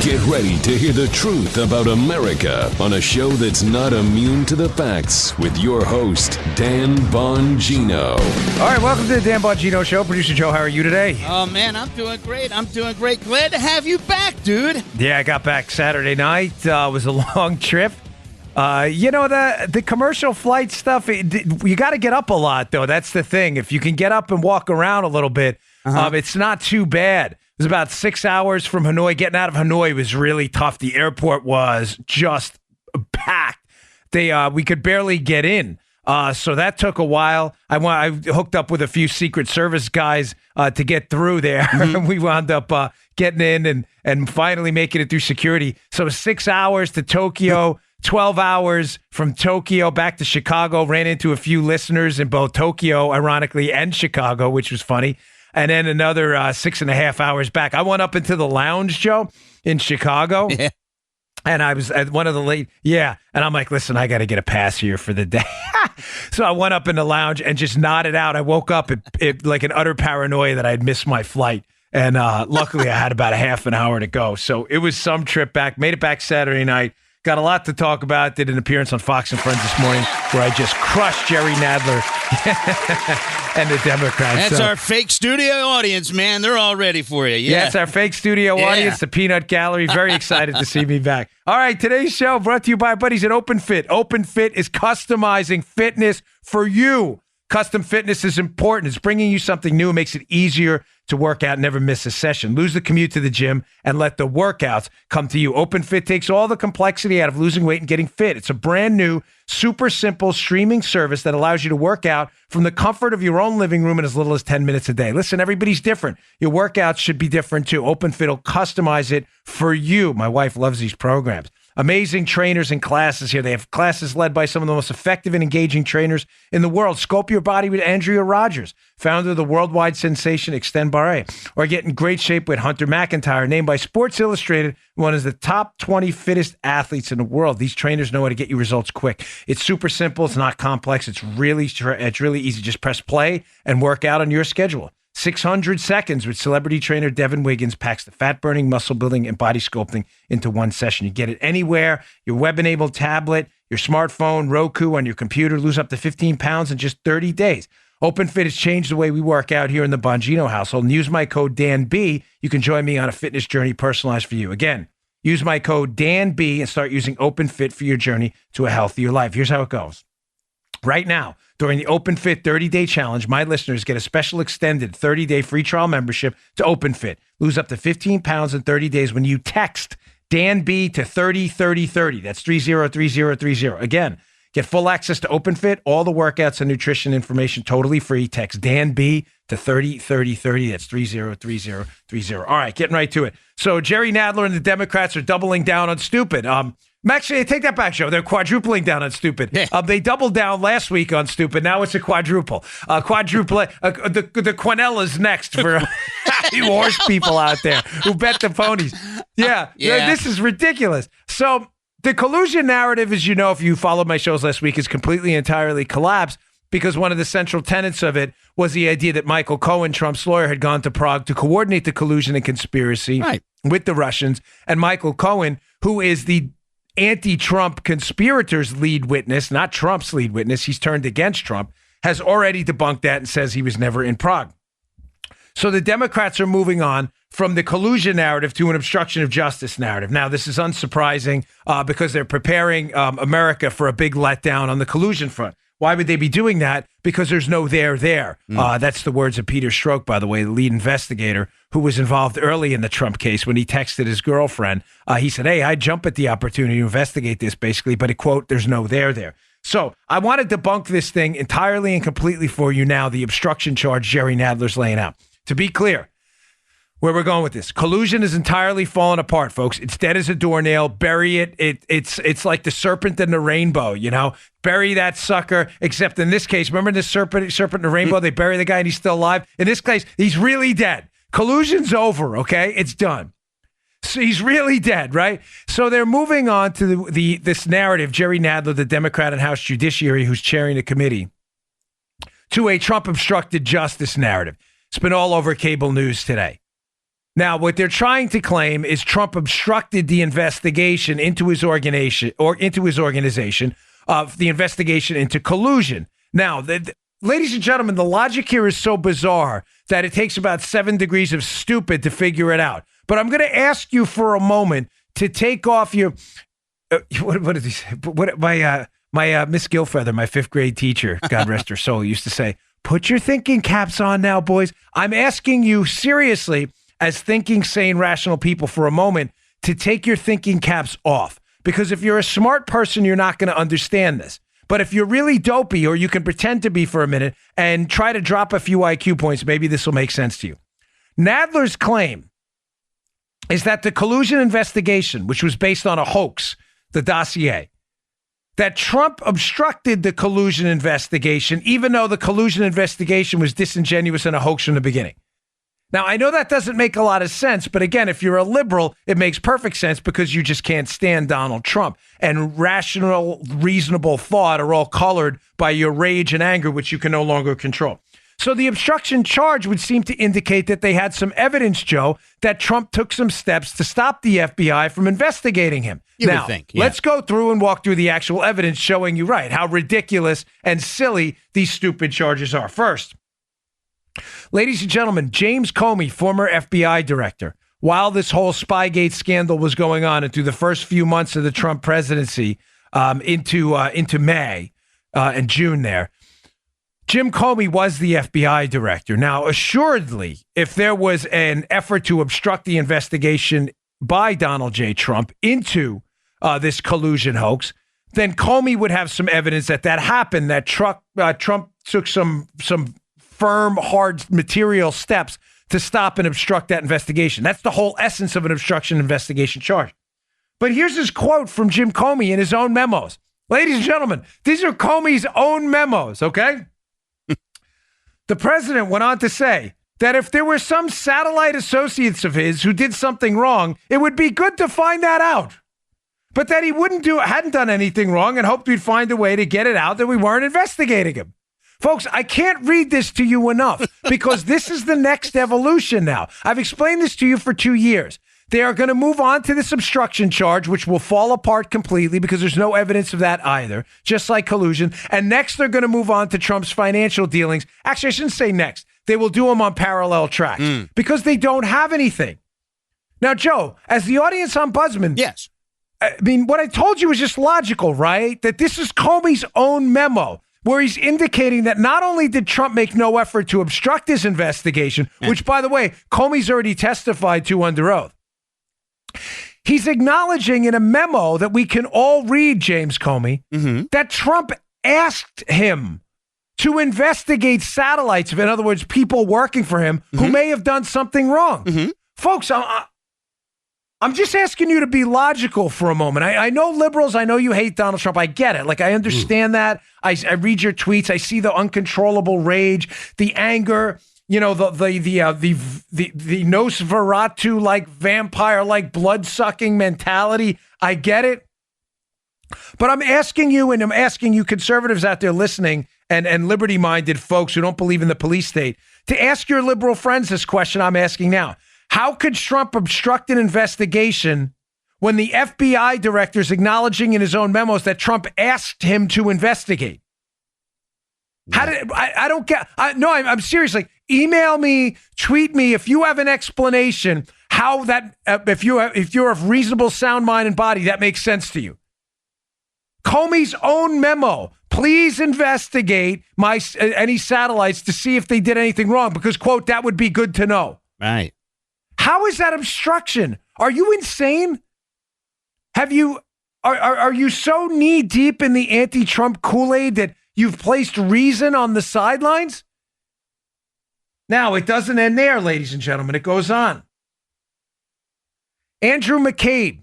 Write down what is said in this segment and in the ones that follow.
Get ready to hear the truth about America on a show that's not immune to the facts with your host, Dan Bongino. All right, welcome to the Dan Bongino Show. Producer Joe, how are you today? Oh, man, I'm doing great. Glad to have you back, dude. Yeah, I got back Saturday night. It was a long trip. The commercial flight stuff, you got to get up a lot, though. That's the thing. If you can get up and walk around a little bit, it's not too bad. It was about 6 hours from Hanoi. Getting out of Hanoi was really tough. The airport was just packed. We could barely get in. So that took a while. I hooked up with a few Secret Service guys to get through there. Mm-hmm. We wound up getting in and finally making it through security. So 6 hours to Tokyo, 12 hours from Tokyo back to Chicago. Ran into a few listeners in both Tokyo, ironically, and Chicago, which was funny. And then another 6.5 hours back. I went up into the lounge, Joe, in Chicago. Yeah. And I was at one of the late, and I'm like, listen, I got to get a pass here for the day. So I went up in the lounge and just nodded out. I woke up like an utter paranoia that I'd missed my flight. And luckily, I had about a half an hour to go. So it was some trip back. Made it back Saturday night. Got a lot to talk about. Did an appearance on Fox and Friends this morning where I just crushed Jerry Nadler and the Democrats. That's our fake studio audience, man. They're all ready for you. Yeah, it's our fake studio audience, the Peanut Gallery. Very excited to see me back. All right, today's show brought to you by our buddies at OpenFit. OpenFit is customizing fitness for you. Custom fitness is important. It's bringing you something new. It makes it easier to work out and never miss a session. Lose the commute to the gym and let the workouts come to you. OpenFit takes all the complexity out of losing weight and getting fit. It's a brand new, super simple streaming service that allows you to work out from the comfort of your own living room in as little as 10 minutes a day. Listen, everybody's different. Your workouts should be different too. OpenFit will customize it for you. My wife loves these programs. Amazing trainers and classes here. They have classes led by some of the most effective and engaging trainers in the world. Sculpt your body with Andrea Rogers, founder of the worldwide sensation Extend Barre. Or get in great shape with Hunter McIntyre, named by Sports Illustrated one of the top 20 fittest athletes in the world. These trainers know how to get you results quick. It's super simple. It's not complex. It's really easy. Just press play and work out on your schedule. 600 seconds with celebrity trainer Devin Wiggins packs the fat-burning, muscle-building, and body sculpting into one session. You get it anywhere, your web-enabled tablet, your smartphone, Roku, on your computer. Lose up to 15 pounds in just 30 days. OpenFit has changed the way we work out here in the Bongino household. And use my code DANB. You can join me on a fitness journey personalized for you. Again, use my code DANB and start using OpenFit for your journey to a healthier life. Here's how it goes. Right now, during the OpenFit 30-day challenge, my listeners get a special extended 30-day free trial membership to OpenFit. Lose up to 15 pounds in 30 days when you text DANB to 303030. That's 303030. Again, get full access to OpenFit, all the workouts and nutrition information totally free. Text DANB to 303030. That's 303030. All right, getting right to it. So Jerry Nadler and the Democrats are doubling down on stupid. Actually, I take that back, Joe. They're quadrupling down on stupid. Yeah. They doubled down last week on stupid. Now it's a quadruple. The Quinellas next for you horse people out there who bet the ponies. Yeah, this is ridiculous. So the collusion narrative, as you know, if you followed my shows last week, is completely entirely collapsed because one of the central tenets of it was the idea that Michael Cohen, Trump's lawyer, had gone to Prague to coordinate the collusion and conspiracy with the Russians. And Michael Cohen, who is the anti-Trump conspirators' lead witness, not Trump's lead witness, he's turned against Trump, has already debunked that and says he was never in Prague. So the Democrats are moving on from the collusion narrative to an obstruction of justice narrative. Now, this is unsurprising because they're preparing America for a big letdown on the collusion front. Why would they be doing that? Because there's no there. That's the words of Peter Strzok, by the way, the lead investigator who was involved early in the Trump case when he texted his girlfriend. He said, hey, I'd jump at the opportunity to investigate this, basically, but, quote, there's no there. So I want to debunk this thing entirely and completely for you now, the obstruction charge Jerry Nadler's laying out. To be clear, where we're going with this. Collusion is entirely fallen apart, folks. It's dead as a doornail. Bury it. It's like the serpent and the rainbow, you know? Bury that sucker, except in this case, remember this serpent and the rainbow? They bury the guy and he's still alive. In this case, he's really dead. Collusion's over, okay? It's done. So he's really dead, right? So they're moving on to this narrative, Jerry Nadler, the Democrat and House Judiciary, who's chairing the committee, to a Trump obstructed justice narrative. It's been all over cable news today. Now, what they're trying to claim is Trump obstructed the investigation into his organization of the investigation into collusion. Now, ladies and gentlemen, the logic here is so bizarre that it takes about 7 degrees of stupid to figure it out. But I'm going to ask you for a moment to take off your what did he say? My Miss Gilfeather, my 5th grade teacher, God rest her soul, used to say, "Put your thinking caps on now, boys." I'm asking you seriously, as thinking, sane, rational people, for a moment, to take your thinking caps off. Because if you're a smart person, you're not going to understand this. But if you're really dopey, or you can pretend to be for a minute and try to drop a few IQ points, maybe this will make sense to you. Nadler's claim is that the collusion investigation, which was based on a hoax, the dossier, that Trump obstructed the collusion investigation, even though the collusion investigation was disingenuous and a hoax from the beginning. Now, I know that doesn't make a lot of sense, but again, if you're a liberal, it makes perfect sense because you just can't stand Donald Trump. And rational, reasonable thought are all colored by your rage and anger, which you can no longer control. So the obstruction charge would seem to indicate that they had some evidence, Joe, that Trump took some steps to stop the FBI from investigating him. You would think, yeah. Let's go through and walk through the actual evidence showing you right how ridiculous and silly these stupid charges are. First, ladies and gentlemen, James Comey, former FBI director, while this whole Spygate scandal was going on and through the first few months of the Trump presidency into May and June there, Jim Comey was the FBI director. Now, assuredly, if there was an effort to obstruct the investigation by Donald J. Trump into this collusion hoax, then Comey would have some evidence that happened, that Trump took some firm, hard material steps to stop and obstruct that investigation. That's the whole essence of an obstruction investigation charge. But here's his quote from Jim Comey in his own memos. Ladies and gentlemen, these are Comey's own memos, okay? The president went on to say that if there were some satellite associates of his who did something wrong, it would be good to find that out. But that he hadn't done anything wrong and hoped we'd find a way to get it out that we weren't investigating him. Folks, I can't read this to you enough because this is the next evolution now. I've explained this to you for 2 years. They are going to move on to this obstruction charge, which will fall apart completely because there's no evidence of that either, just like collusion. And next, they're going to move on to Trump's financial dealings. Actually, I shouldn't say next. They will do them on parallel tracks because they don't have anything. Now, Joe, as the audience ombudsman, yes, I mean, what I told you was just logical, right? That this is Comey's own memo, where he's indicating that not only did Trump make no effort to obstruct his investigation, which, by the way, Comey's already testified to under oath. He's acknowledging in a memo that we can all read, James Comey, that Trump asked him to investigate satellites, in other words, people working for him who may have done something wrong. Folks, I'm just asking you to be logical for a moment. I know liberals, I know you hate Donald Trump. I get it. Like, I understand that. I read your tweets. I see the uncontrollable rage, the anger, you know, the Nosferatu like vampire like blood sucking mentality. I get it. But I'm asking you, and I'm asking you conservatives out there listening and liberty minded folks who don't believe in the police state, to ask your liberal friends this question I'm asking now. How could Trump obstruct an investigation when the FBI director is acknowledging in his own memos that Trump asked him to investigate? How did I don't get? I'm serious. Like, email me, tweet me if you have an explanation how that if you're of reasonable sound mind and body, that makes sense to you. Comey's own memo. Please investigate any satellites to see if they did anything wrong because, quote, that would be good to know. Right. How is that obstruction? Are you insane? Are you so knee deep in the anti-Trump Kool-Aid that you've placed reason on the sidelines? Now, it doesn't end there, ladies and gentlemen. It goes on. Andrew McCabe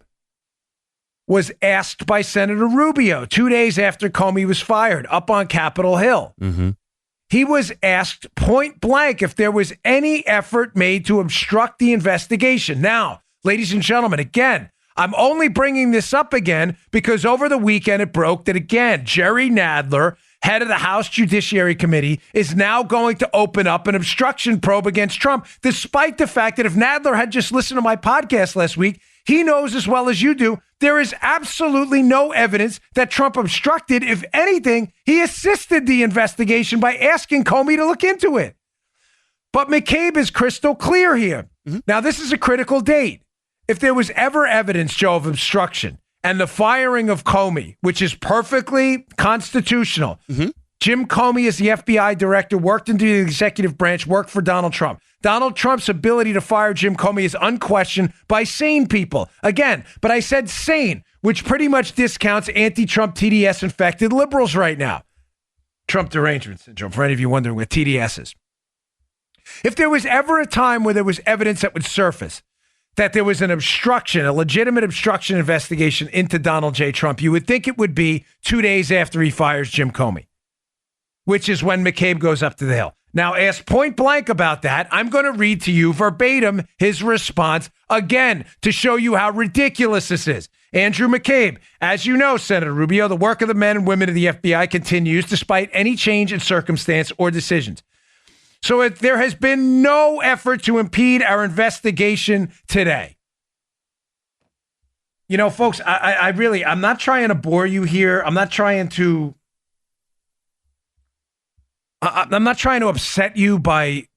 was asked by Senator Rubio 2 days after Comey was fired up on Capitol Hill. He was asked point blank if there was any effort made to obstruct the investigation. Now, ladies and gentlemen, again, I'm only bringing this up again because over the weekend it broke that, again, Jerry Nadler head of the House Judiciary Committee, is now going to open up an obstruction probe against Trump, despite the fact that if Nadler had just listened to my podcast last week, he knows as well as you do, there is absolutely no evidence that Trump obstructed. If anything, he assisted the investigation by asking Comey to look into it. But McCabe is crystal clear here. Mm-hmm. Now, this is a critical date. If there was ever evidence, Joe, of obstruction and the firing of Comey, which is perfectly constitutional, Jim Comey, as the FBI director, worked into the executive branch, worked for Donald Trump. Donald Trump's ability to fire Jim Comey is unquestioned by sane people. Again, but I said sane, which pretty much discounts anti-Trump TDS-infected liberals right now. Trump derangement syndrome, for any of you wondering what TDS is. If there was ever a time where there was evidence that would surface that there was an obstruction, a legitimate obstruction investigation into Donald J. Trump, you would think it would be 2 days after he fires Jim Comey, which is when McCabe goes up to the Hill. Now, asked point blank about that, I'm going to read to you verbatim his response again to show you how ridiculous this is. Andrew McCabe, as you know, Senator Rubio, the work of the men and women of the FBI continues despite any change in circumstance or decisions. So there has been no effort to impede our investigation today. You know, folks, I'm not trying to bore you here. I'm not trying to upset you by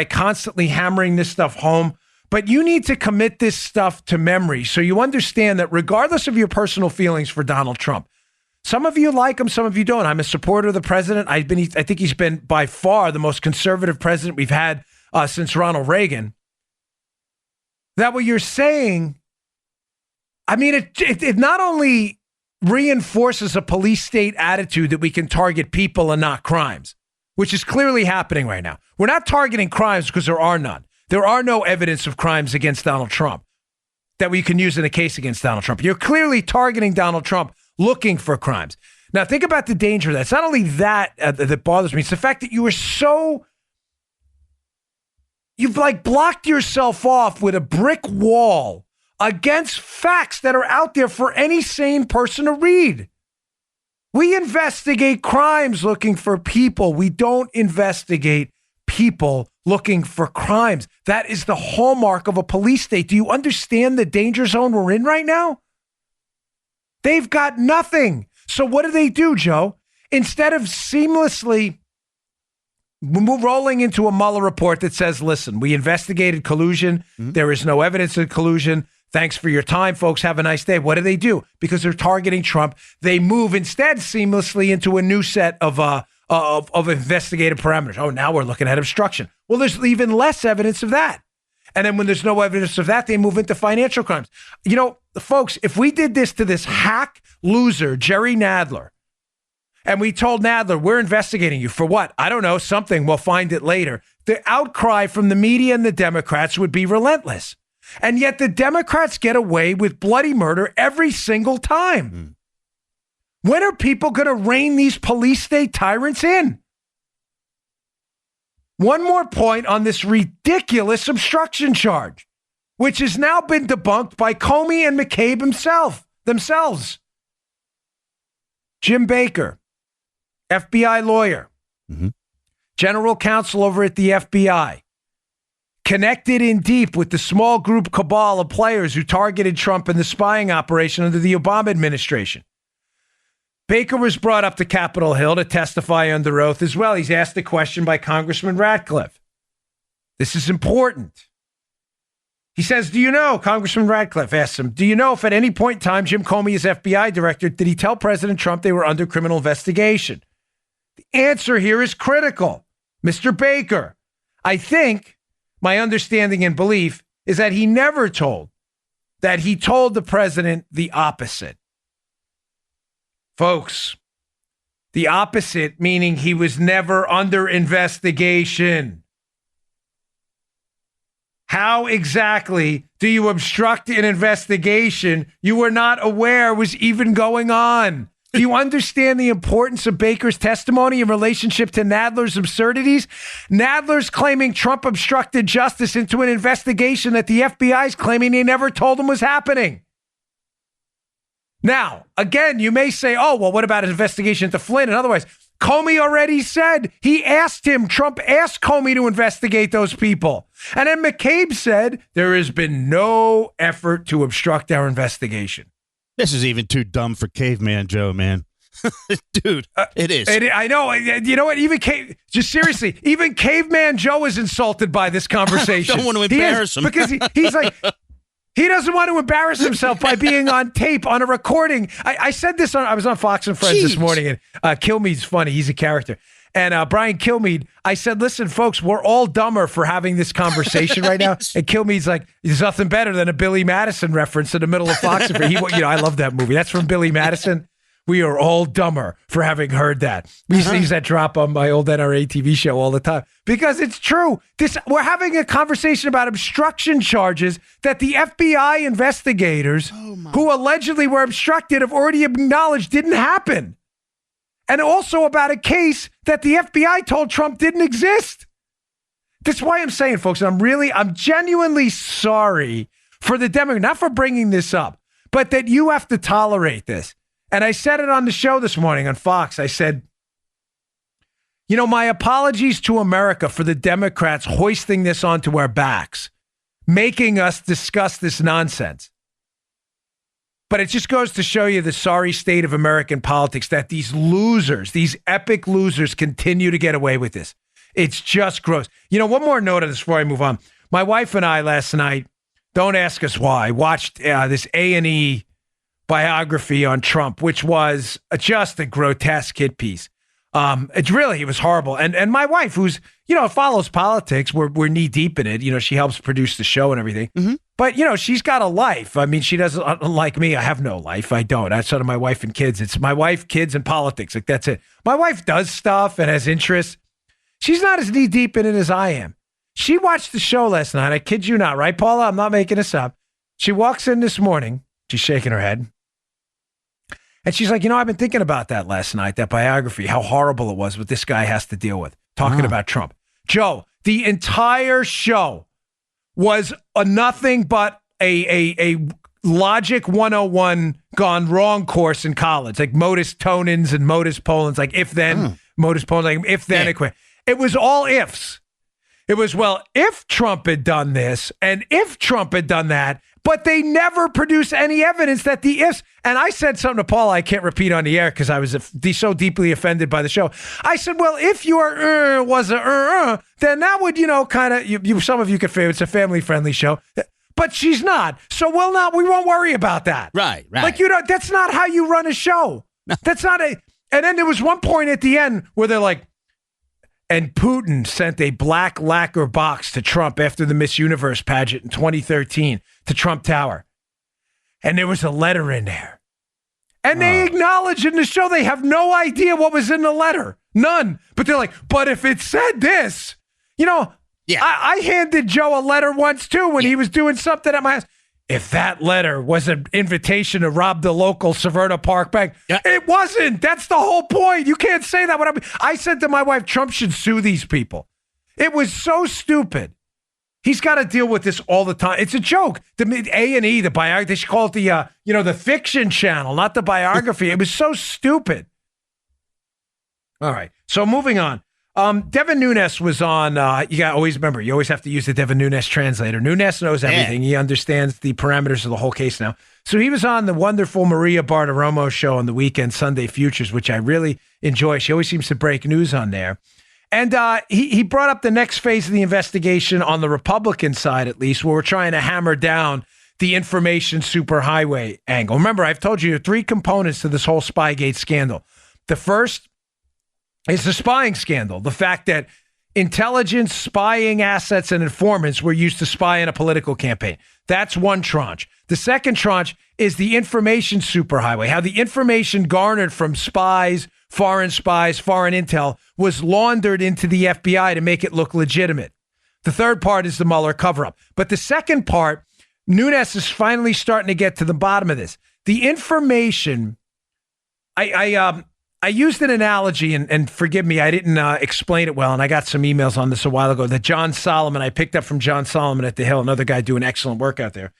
constantly hammering this stuff home, but you need to commit this stuff to memory so you understand that regardless of your personal feelings for Donald Trump, some of you like him, some of you don't. I'm a supporter of the president. I think he's been by far the most conservative president we've had since Ronald Reagan. That what you're saying, I mean, it not only reinforces a police state attitude that we can target people and not crimes, which is clearly happening right now. We're not targeting crimes because there are none. There are no evidence of crimes against Donald Trump that we can use in a case against Donald Trump. You're clearly targeting Donald Trump looking for crimes. Now, think about the danger of that. It's not only that that bothers me. It's the fact that you've like blocked yourself off with a brick wall against facts that are out there for any sane person to read. We investigate crimes looking for people. We don't investigate people looking for crimes. That is the hallmark of a police state. Do you understand the danger zone we're in right now? They've got nothing. So what do, Joe? Instead of seamlessly rolling into a Mueller report that says, listen, we investigated collusion. There is no evidence of collusion. Thanks for your time, folks. Have a nice day. What do? Because they're targeting Trump. They move instead seamlessly into a new set of investigative parameters. Oh, now we're looking at obstruction. Well, there's even less evidence of that. And then when there's no evidence of that, they move into financial crimes. You know, folks, if we did this to this hack loser, Jerry Nadler, and we told Nadler, we're investigating you for what? I don't know, something. We'll find it later. The outcry from the media and the Democrats would be relentless. And yet the Democrats get away with bloody murder every single time. When are people going to rein these police state tyrants in? One more point on this ridiculous obstruction charge, which has now been debunked by Comey and McCabe themselves. Jim Baker, FBI lawyer, general counsel over at the FBI, connected in deep with the small group cabal of players who targeted Trump in the spying operation under the Obama administration. Baker was brought up to Capitol Hill to testify under oath as well. He's asked a question by Congressman Ratcliffe. This is important. He says, do you know, Congressman Ratcliffe asks him, do you know if at any point in time Jim Comey is FBI director, did he tell President Trump they were under criminal investigation? The answer here is critical. Mr. Baker, I think my understanding and belief is that he never told, that he told the president the opposite. Folks, the opposite, meaning he was never under investigation. How exactly do you obstruct an investigation you were not aware was even going on? Do you understand the importance of Baker's testimony in relationship to Nadler's absurdities? Nadler's claiming Trump obstructed justice into an investigation that the FBI is claiming they never told him was happening. Now, again, you may say, oh, well, what about an investigation into Flynn and otherwise? Comey already said Trump asked Comey to investigate those people. And then McCabe said there has been no effort to obstruct our investigation. This is even too dumb for Caveman Joe, man. Dude, it is. I know. You know what? Seriously, even Caveman Joe is insulted by this conversation. I don't want to embarrass him. Because he's like, he doesn't want to embarrass himself by being on tape, on a recording. I said this I was on Fox and Friends this morning, and Kilmeade's funny. He's a character. And Brian Kilmeade, I said, listen, folks, we're all dumber for having this conversation right now. And Kilmeade's like, there's nothing better than a Billy Madison reference in the middle of Fox and Friends. I love that movie. That's from Billy Madison. We are all dumber for having heard that. We used to use that drop on my old NRA TV show all the time because it's true. We're having a conversation about obstruction charges that the FBI investigators who allegedly were obstructed have already acknowledged didn't happen. And also about a case that the FBI told Trump didn't exist. That's why I'm saying, folks, I'm genuinely sorry for the Democrats, not for bringing this up, but that you have to tolerate this. And I said it on the show this morning on Fox. I said, my apologies to America for the Democrats hoisting this onto our backs, making us discuss this nonsense. But it just goes to show you the sorry state of American politics, that these losers, these epic losers, continue to get away with this. It's just gross. One more note on this before I move on. My wife and I last night, don't ask us why, watched this A&E biography on Trump, which was just a grotesque hit piece. It was horrible. And my wife, who's, follows politics, we're knee deep in it. She helps produce the show and everything. Mm-hmm. But, she's got a life. I mean, she doesn't, unlike me, I have no life. I don't. Outside of my wife and kids, it's my wife, kids, and politics. Like, that's it. My wife does stuff and has interests. She's not as knee deep in it as I am. She watched the show last night. I kid you not, right, Paula? I'm not making this up. She walks in this morning. She's shaking her head. And she's like, I've been thinking about that last night, that biography, how horrible it was what this guy has to deal with, talking about Trump. Joe, the entire show was nothing but a logic 101 gone wrong course in college, like modus tonens and modus ponens, like if then, modus ponens, like if then, equate. It was all ifs. It was, well, if Trump had done this and if Trump had done that, but they never produce any evidence that the ifs. And I said something to Paul I can't repeat on the air because I was so deeply offended by the show. I said, well, if your was a then that would, kind of, some of you could feel it's a family-friendly show. But she's not. So we won't worry about that. Right. Like, that's not how you run a show. That's not a, and then there was one point at the end where they're like, and Putin sent a black lacquer box to Trump after the Miss Universe pageant in 2013 to Trump Tower. And there was a letter in there. And they acknowledge in the show they have no idea what was in the letter. None. But they're like, but if it said this, I handed Joe a letter once too when he was doing something at my house. If that letter was an invitation to rob the local Severna Park Bank, it wasn't. That's the whole point. You can't say that. I said to my wife, Trump should sue these people. It was so stupid. He's got to deal with this all the time. It's a joke. The A&E, the biography, they should call it the fiction channel, not the biography. It was so stupid. All right. So moving on. Devin Nunes was on, you always have to use the Devin Nunes translator. Nunes knows everything. He understands the parameters of the whole case now. So he was on the wonderful Maria Bartiromo show on the weekend, Sunday Futures, which I really enjoy. She always seems to break news on there. And he brought up the next phase of the investigation on the Republican side, at least, where we're trying to hammer down the information superhighway angle. Remember, I've told you 3 components to this whole Spygate scandal. The first is the spying scandal, the fact that intelligence, spying assets, and informants were used to spy in a political campaign. That's one tranche. The second tranche is the information superhighway, how the information garnered from spies, foreign intel, was laundered into the FBI to make it look legitimate. The third part is the Mueller cover-up. But the second part, Nunes is finally starting to get to the bottom of this. The information, I used an analogy, and forgive me, I didn't explain it well, and I got some emails on this a while ago, that John Solomon, I picked up from John Solomon at The Hill, another guy doing excellent work out there.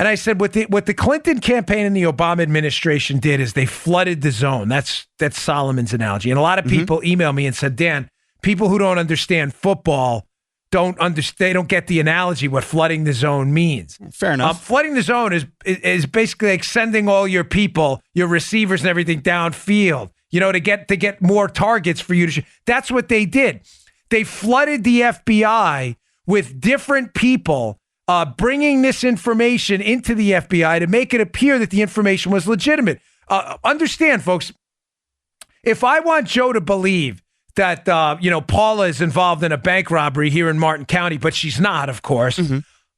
And I said, what the Clinton campaign and the Obama administration did is they flooded the zone. That's Solomon's analogy. And a lot of people emailed me and said, Dan, people who don't understand football they don't get the analogy what flooding the zone means. Fair enough. Flooding the zone is basically like sending all your people, your receivers and everything downfield, to get more targets for you to shoot. That's what they did. They flooded the FBI with different people bringing this information into the FBI to make it appear that the information was legitimate. Understand, folks, if I want Joe to believe that, Paula is involved in a bank robbery here in Martin County, but she's not, of course.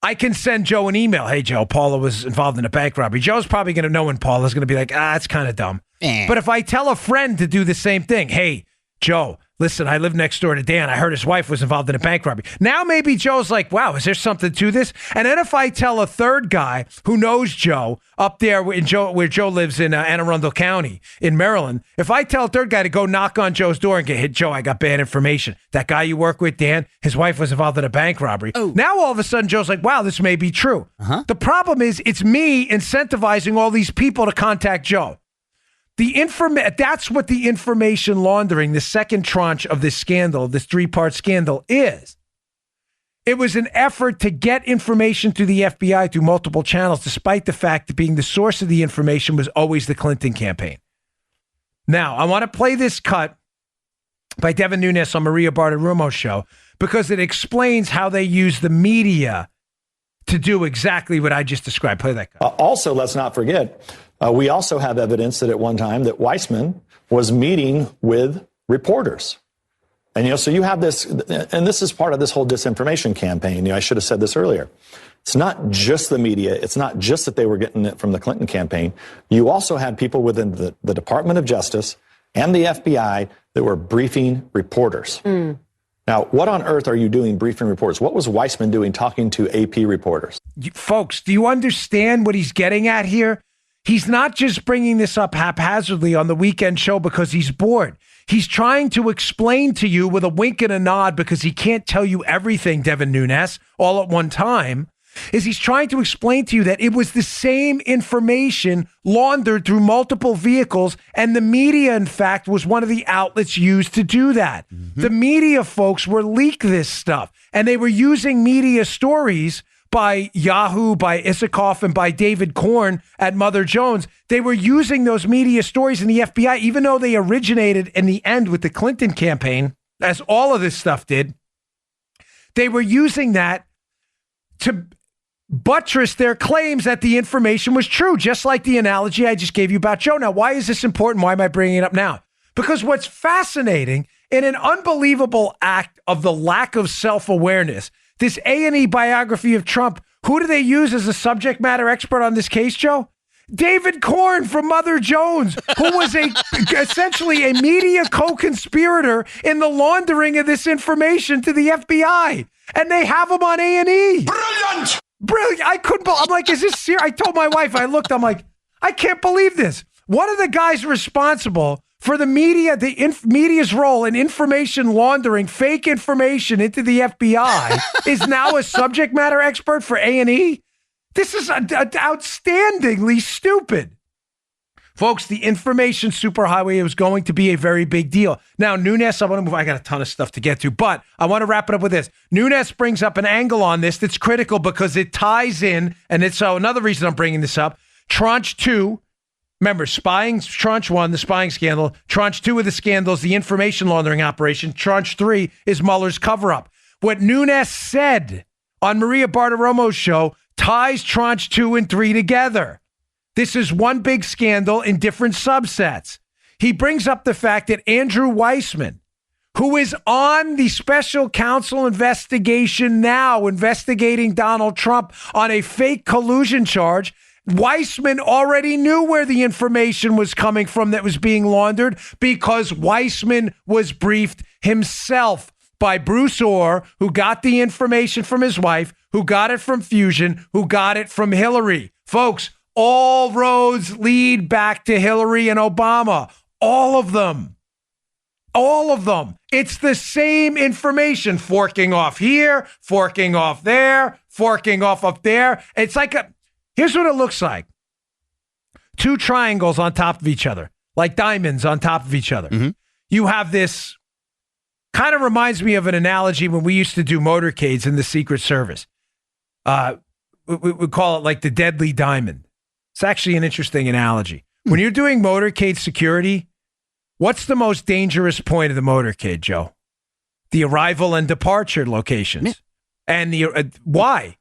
I can send Joe an email. Hey, Joe, Paula was involved in a bank robbery. Joe's probably going to know, and Paula's going to be like, it's kind of dumb. But if I tell a friend to do the same thing, hey, Joe, listen, I live next door to Dan. I heard his wife was involved in a bank robbery. Now maybe Joe's like, wow, is there something to this? And then if I tell a third guy who knows Joe up there where Joe lives in Anne Arundel County in Maryland, if I tell a third guy to go knock on Joe's door and get, hey, Joe, I got bad information. That guy you work with, Dan, his wife was involved in a bank robbery. Now all of a sudden Joe's like, wow, this may be true. The problem is it's me incentivizing all these people to contact Joe. That's what the information laundering, the second tranche of this scandal, this 3-part scandal is. It was an effort to get information to the FBI through multiple channels, despite the fact that being the source of the information was always the Clinton campaign. Now, I want to play this cut by Devin Nunes on Maria Bartiromo's show because it explains how they use the media to do exactly what I just described. Play that cut. Also, let's not forget, we also have evidence that at one time that Weissman was meeting with reporters. And, so you have this, and this is part of this whole disinformation campaign. I should have said this earlier. It's not just the media. It's not just that they were getting it from the Clinton campaign. You also had people within the Department of Justice and the FBI that were briefing reporters. Now, what on earth are you doing briefing reporters? What was Weissman doing talking to AP reporters? Folks, do you understand what he's getting at here? He's not just bringing this up haphazardly on the weekend show because he's bored. He's trying to explain to you with a wink and a nod because he can't tell you everything, Devin Nunes, all at one time, is he's trying to explain to you that it was the same information laundered through multiple vehicles, and the media, in fact, was one of the outlets used to do that. The media folks were leaked this stuff, and they were using media stories by Yahoo, by Isikoff, and by David Korn at Mother Jones. They were using those media stories in the FBI, even though they originated in the end with the Clinton campaign, as all of this stuff did. They were using that to buttress their claims that the information was true, just like the analogy I just gave you about Joe. Now, why is this important? Why am I bringing it up now? Because what's fascinating, in an unbelievable act of the lack of self-awareness, this A&E biography of Trump, who do they use as a subject matter expert on this case, Joe? David Korn from Mother Jones, who was essentially a media co-conspirator in the laundering of this information to the FBI. And they have him on A&E. Brilliant. I'm like, is this serious? I told my wife, I'm like, I can't believe this. One of the guys responsible for the media, media's role in information laundering, fake information into the FBI, is now a subject matter expert for A&E. This is outstandingly stupid. Folks, the information superhighway was going to be a very big deal. Now, Nunes, I want to move. I got a ton of stuff to get to, but I want to wrap it up with this. Nunes brings up an angle on this that's critical because it ties in, and it's another reason I'm bringing this up. Tranche 2. Remember, spying, tranche 1, the spying scandal. Tranche 2 of the scandals, the information laundering operation. Tranche 3 is Mueller's cover-up. What Nunes said on Maria Bartiromo's show ties tranche 2 and 3 together. This is one big scandal in different subsets. He brings up the fact that Andrew Weissman, who is on the special counsel investigation now, investigating Donald Trump on a fake collusion charge, Weissman already knew where the information was coming from that was being laundered because Weissman was briefed himself by Bruce Orr, who got the information from his wife, who got it from Fusion, who got it from Hillary. Folks, all roads lead back to Hillary and Obama. All of them. All of them. It's the same information, forking off here, forking off there, forking off up there. It's like Here's what it looks like. Two triangles on top of each other, like diamonds on top of each other. Mm-hmm. You have this, kind of reminds me of an analogy when we used to do motorcades in the Secret Service. We call it like the deadly diamond. It's actually an interesting analogy. When you're doing motorcade security, what's the most dangerous point of the motorcade, Joe? The arrival and departure locations. Yeah. And why?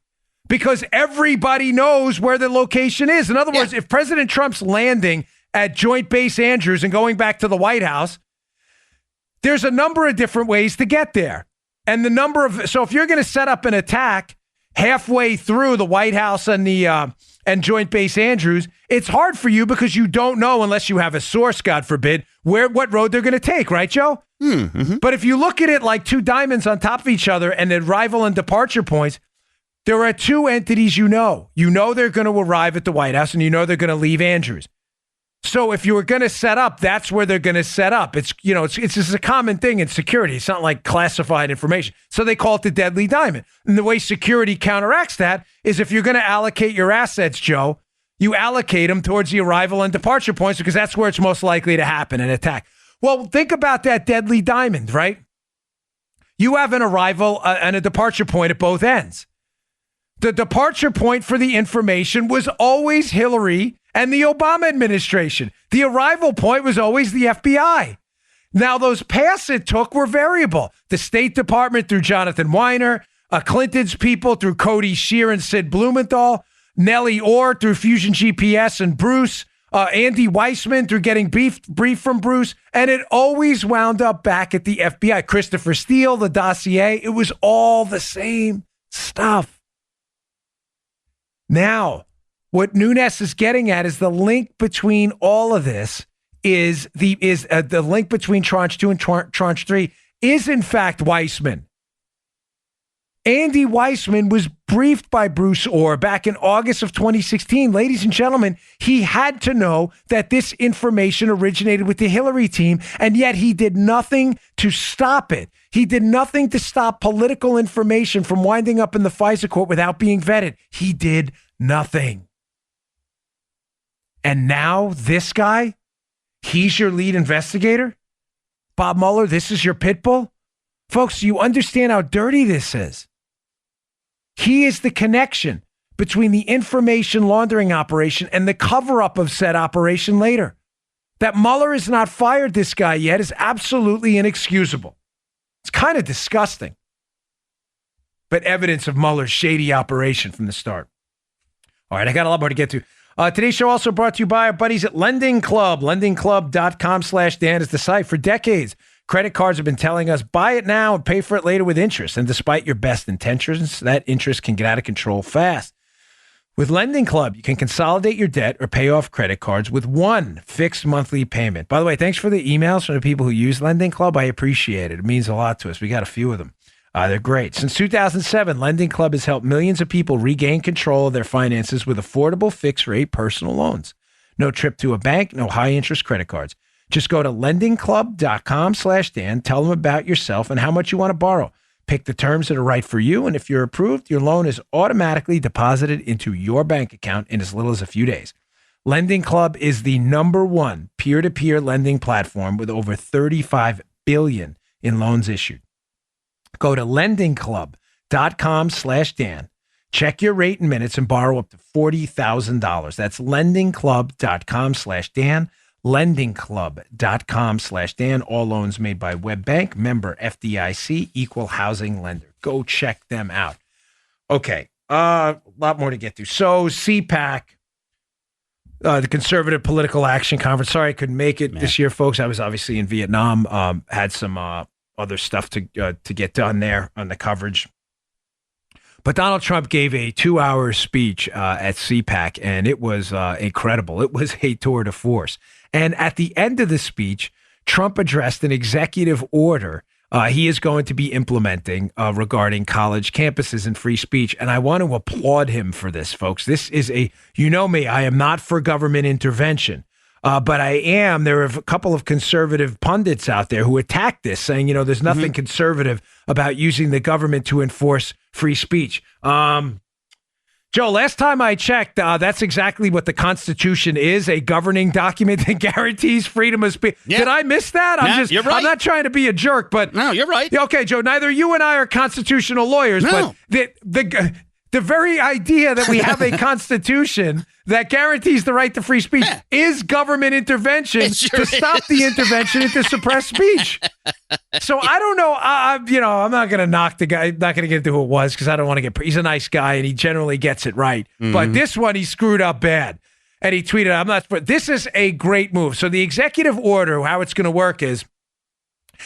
Because everybody knows where the location is. In other words, if President Trump's landing at Joint Base Andrews and going back to the White House, there's a number of different ways to get there. And so if you're going to set up an attack halfway through the White House and and Joint Base Andrews, it's hard for you because you don't know, unless you have a source, God forbid, what road they're going to take, right, Joe? Mm-hmm. But if you look at it like two diamonds on top of each other and arrival and departure points, there are two entities you know. You know they're going to arrive at the White House, and you know they're going to leave Andrews. So if you were going to set up, that's where they're going to set up. It's just a common thing in security. It's not like classified information. So they call it the deadly diamond. And the way security counteracts that is if you're going to allocate your assets, Joe, you allocate them towards the arrival and departure points because that's where it's most likely to happen, an attack. Well, think about that deadly diamond, right? You have an arrival and a departure point at both ends. The departure point for the information was always Hillary and the Obama administration. The arrival point was always the FBI. Now, those paths it took were variable. The State Department through Jonathan Weiner, Clinton's people through Cody Shear and Sid Blumenthal, Nellie Orr through Fusion GPS and Bruce, Andy Weissman through getting brief from Bruce, and it always wound up back at the FBI. Christopher Steele, the dossier, it was all the same stuff. Now, what Nunes is getting at is the link between all of this is the link between Tranche 2 and Tranche 3 is in fact Weissman. Andy Weissman was briefed by Bruce Orr back in August of 2016. Ladies and gentlemen, he had to know that this information originated with the Hillary team, and yet he did nothing to stop it. He did nothing to stop political information from winding up in the FISA court without being vetted. He did nothing. And now this guy, he's your lead investigator? Bob Mueller, this is your pit bull? Folks, do you understand how dirty this is? He is the connection between the information laundering operation and the cover-up of said operation later. That Mueller has not fired this guy yet is absolutely inexcusable. It's kind of disgusting. But evidence of Mueller's shady operation from the start. All right, I got a lot more to get to. Today's show also brought to you by our buddies at Lending Club. LendingClub.com/Dan is the site. For decades, credit cards have been telling us, buy it now and pay for it later with interest. And despite your best intentions, that interest can get out of control fast. With Lending Club, you can consolidate your debt or pay off credit cards with one fixed monthly payment. By the way, thanks for the emails from the people who use Lending Club. I appreciate it. It means a lot to us. We got a few of them. They're great. Since 2007, Lending Club has helped millions of people regain control of their finances with affordable fixed-rate personal loans. No trip to a bank, no high-interest credit cards. Just go to lendingclub.com/Dan, tell them about yourself and how much you want to borrow. Pick the terms that are right for you, and if you're approved, your loan is automatically deposited into your bank account in as little as a few days. Lending Club is the #1 peer-to-peer lending platform with over $35 billion in loans issued. Go to lendingclub.com/Dan. Check your rate in minutes and borrow up to $40,000. That's lendingclub.com/Dan. lendingclub.com/Dan. All loans made by WebBank, member FDIC, equal housing lender. Go check them out. Okay, a lot more to get to. So CPAC, the Conservative Political Action Conference. Sorry I couldn't make it this year, folks. I was obviously in Vietnam. Had some other stuff to get done there on the coverage. But Donald Trump gave a 2-hour speech at CPAC, and it was incredible. It was a tour de force. And at the end of the speech, Trump addressed an executive order he is going to be implementing regarding college campuses and free speech. And I want to applaud him for this, folks. This is you know me, I am not for government intervention. But there are a couple of conservative pundits out there who attack this, saying, there's nothing conservative about using the government to enforce free speech. Joe, last time I checked, that's exactly what the Constitution is, a governing document that guarantees freedom of speech. Yeah. Did I miss that? You're right. I'm not trying to be a jerk, but... No, you're right. Okay, Joe, neither you and I are constitutional lawyers, No. but the very idea that we have a Constitution that guarantees the right to free speech is government intervention to stop the intervention and to suppress speech. So I don't know. I'm not going to knock the guy. I'm not going to get into who it was because I don't want to get. He's a nice guy and he generally gets it right. Mm-hmm. But this one, he screwed up bad. And he tweeted, "I'm not." This is a great move. So the executive order, how it's going to work is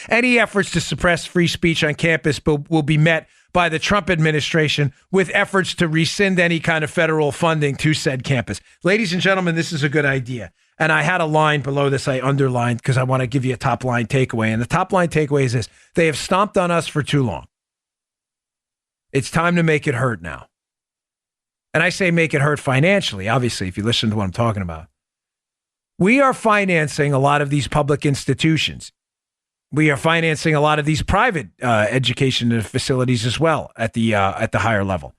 any efforts to suppress free speech on campus will be met by the Trump administration with efforts to rescind any kind of federal funding to said campus. Ladies and gentlemen, this is a good idea. And I had a line below this I underlined because I want to give you a top line takeaway. And the top line takeaway is this: they have stomped on us for too long. It's time to make it hurt now. And I say make it hurt financially, obviously, if you listen to what I'm talking about. We are financing a lot of these public institutions. We are financing a lot of these private education facilities as well at the higher level.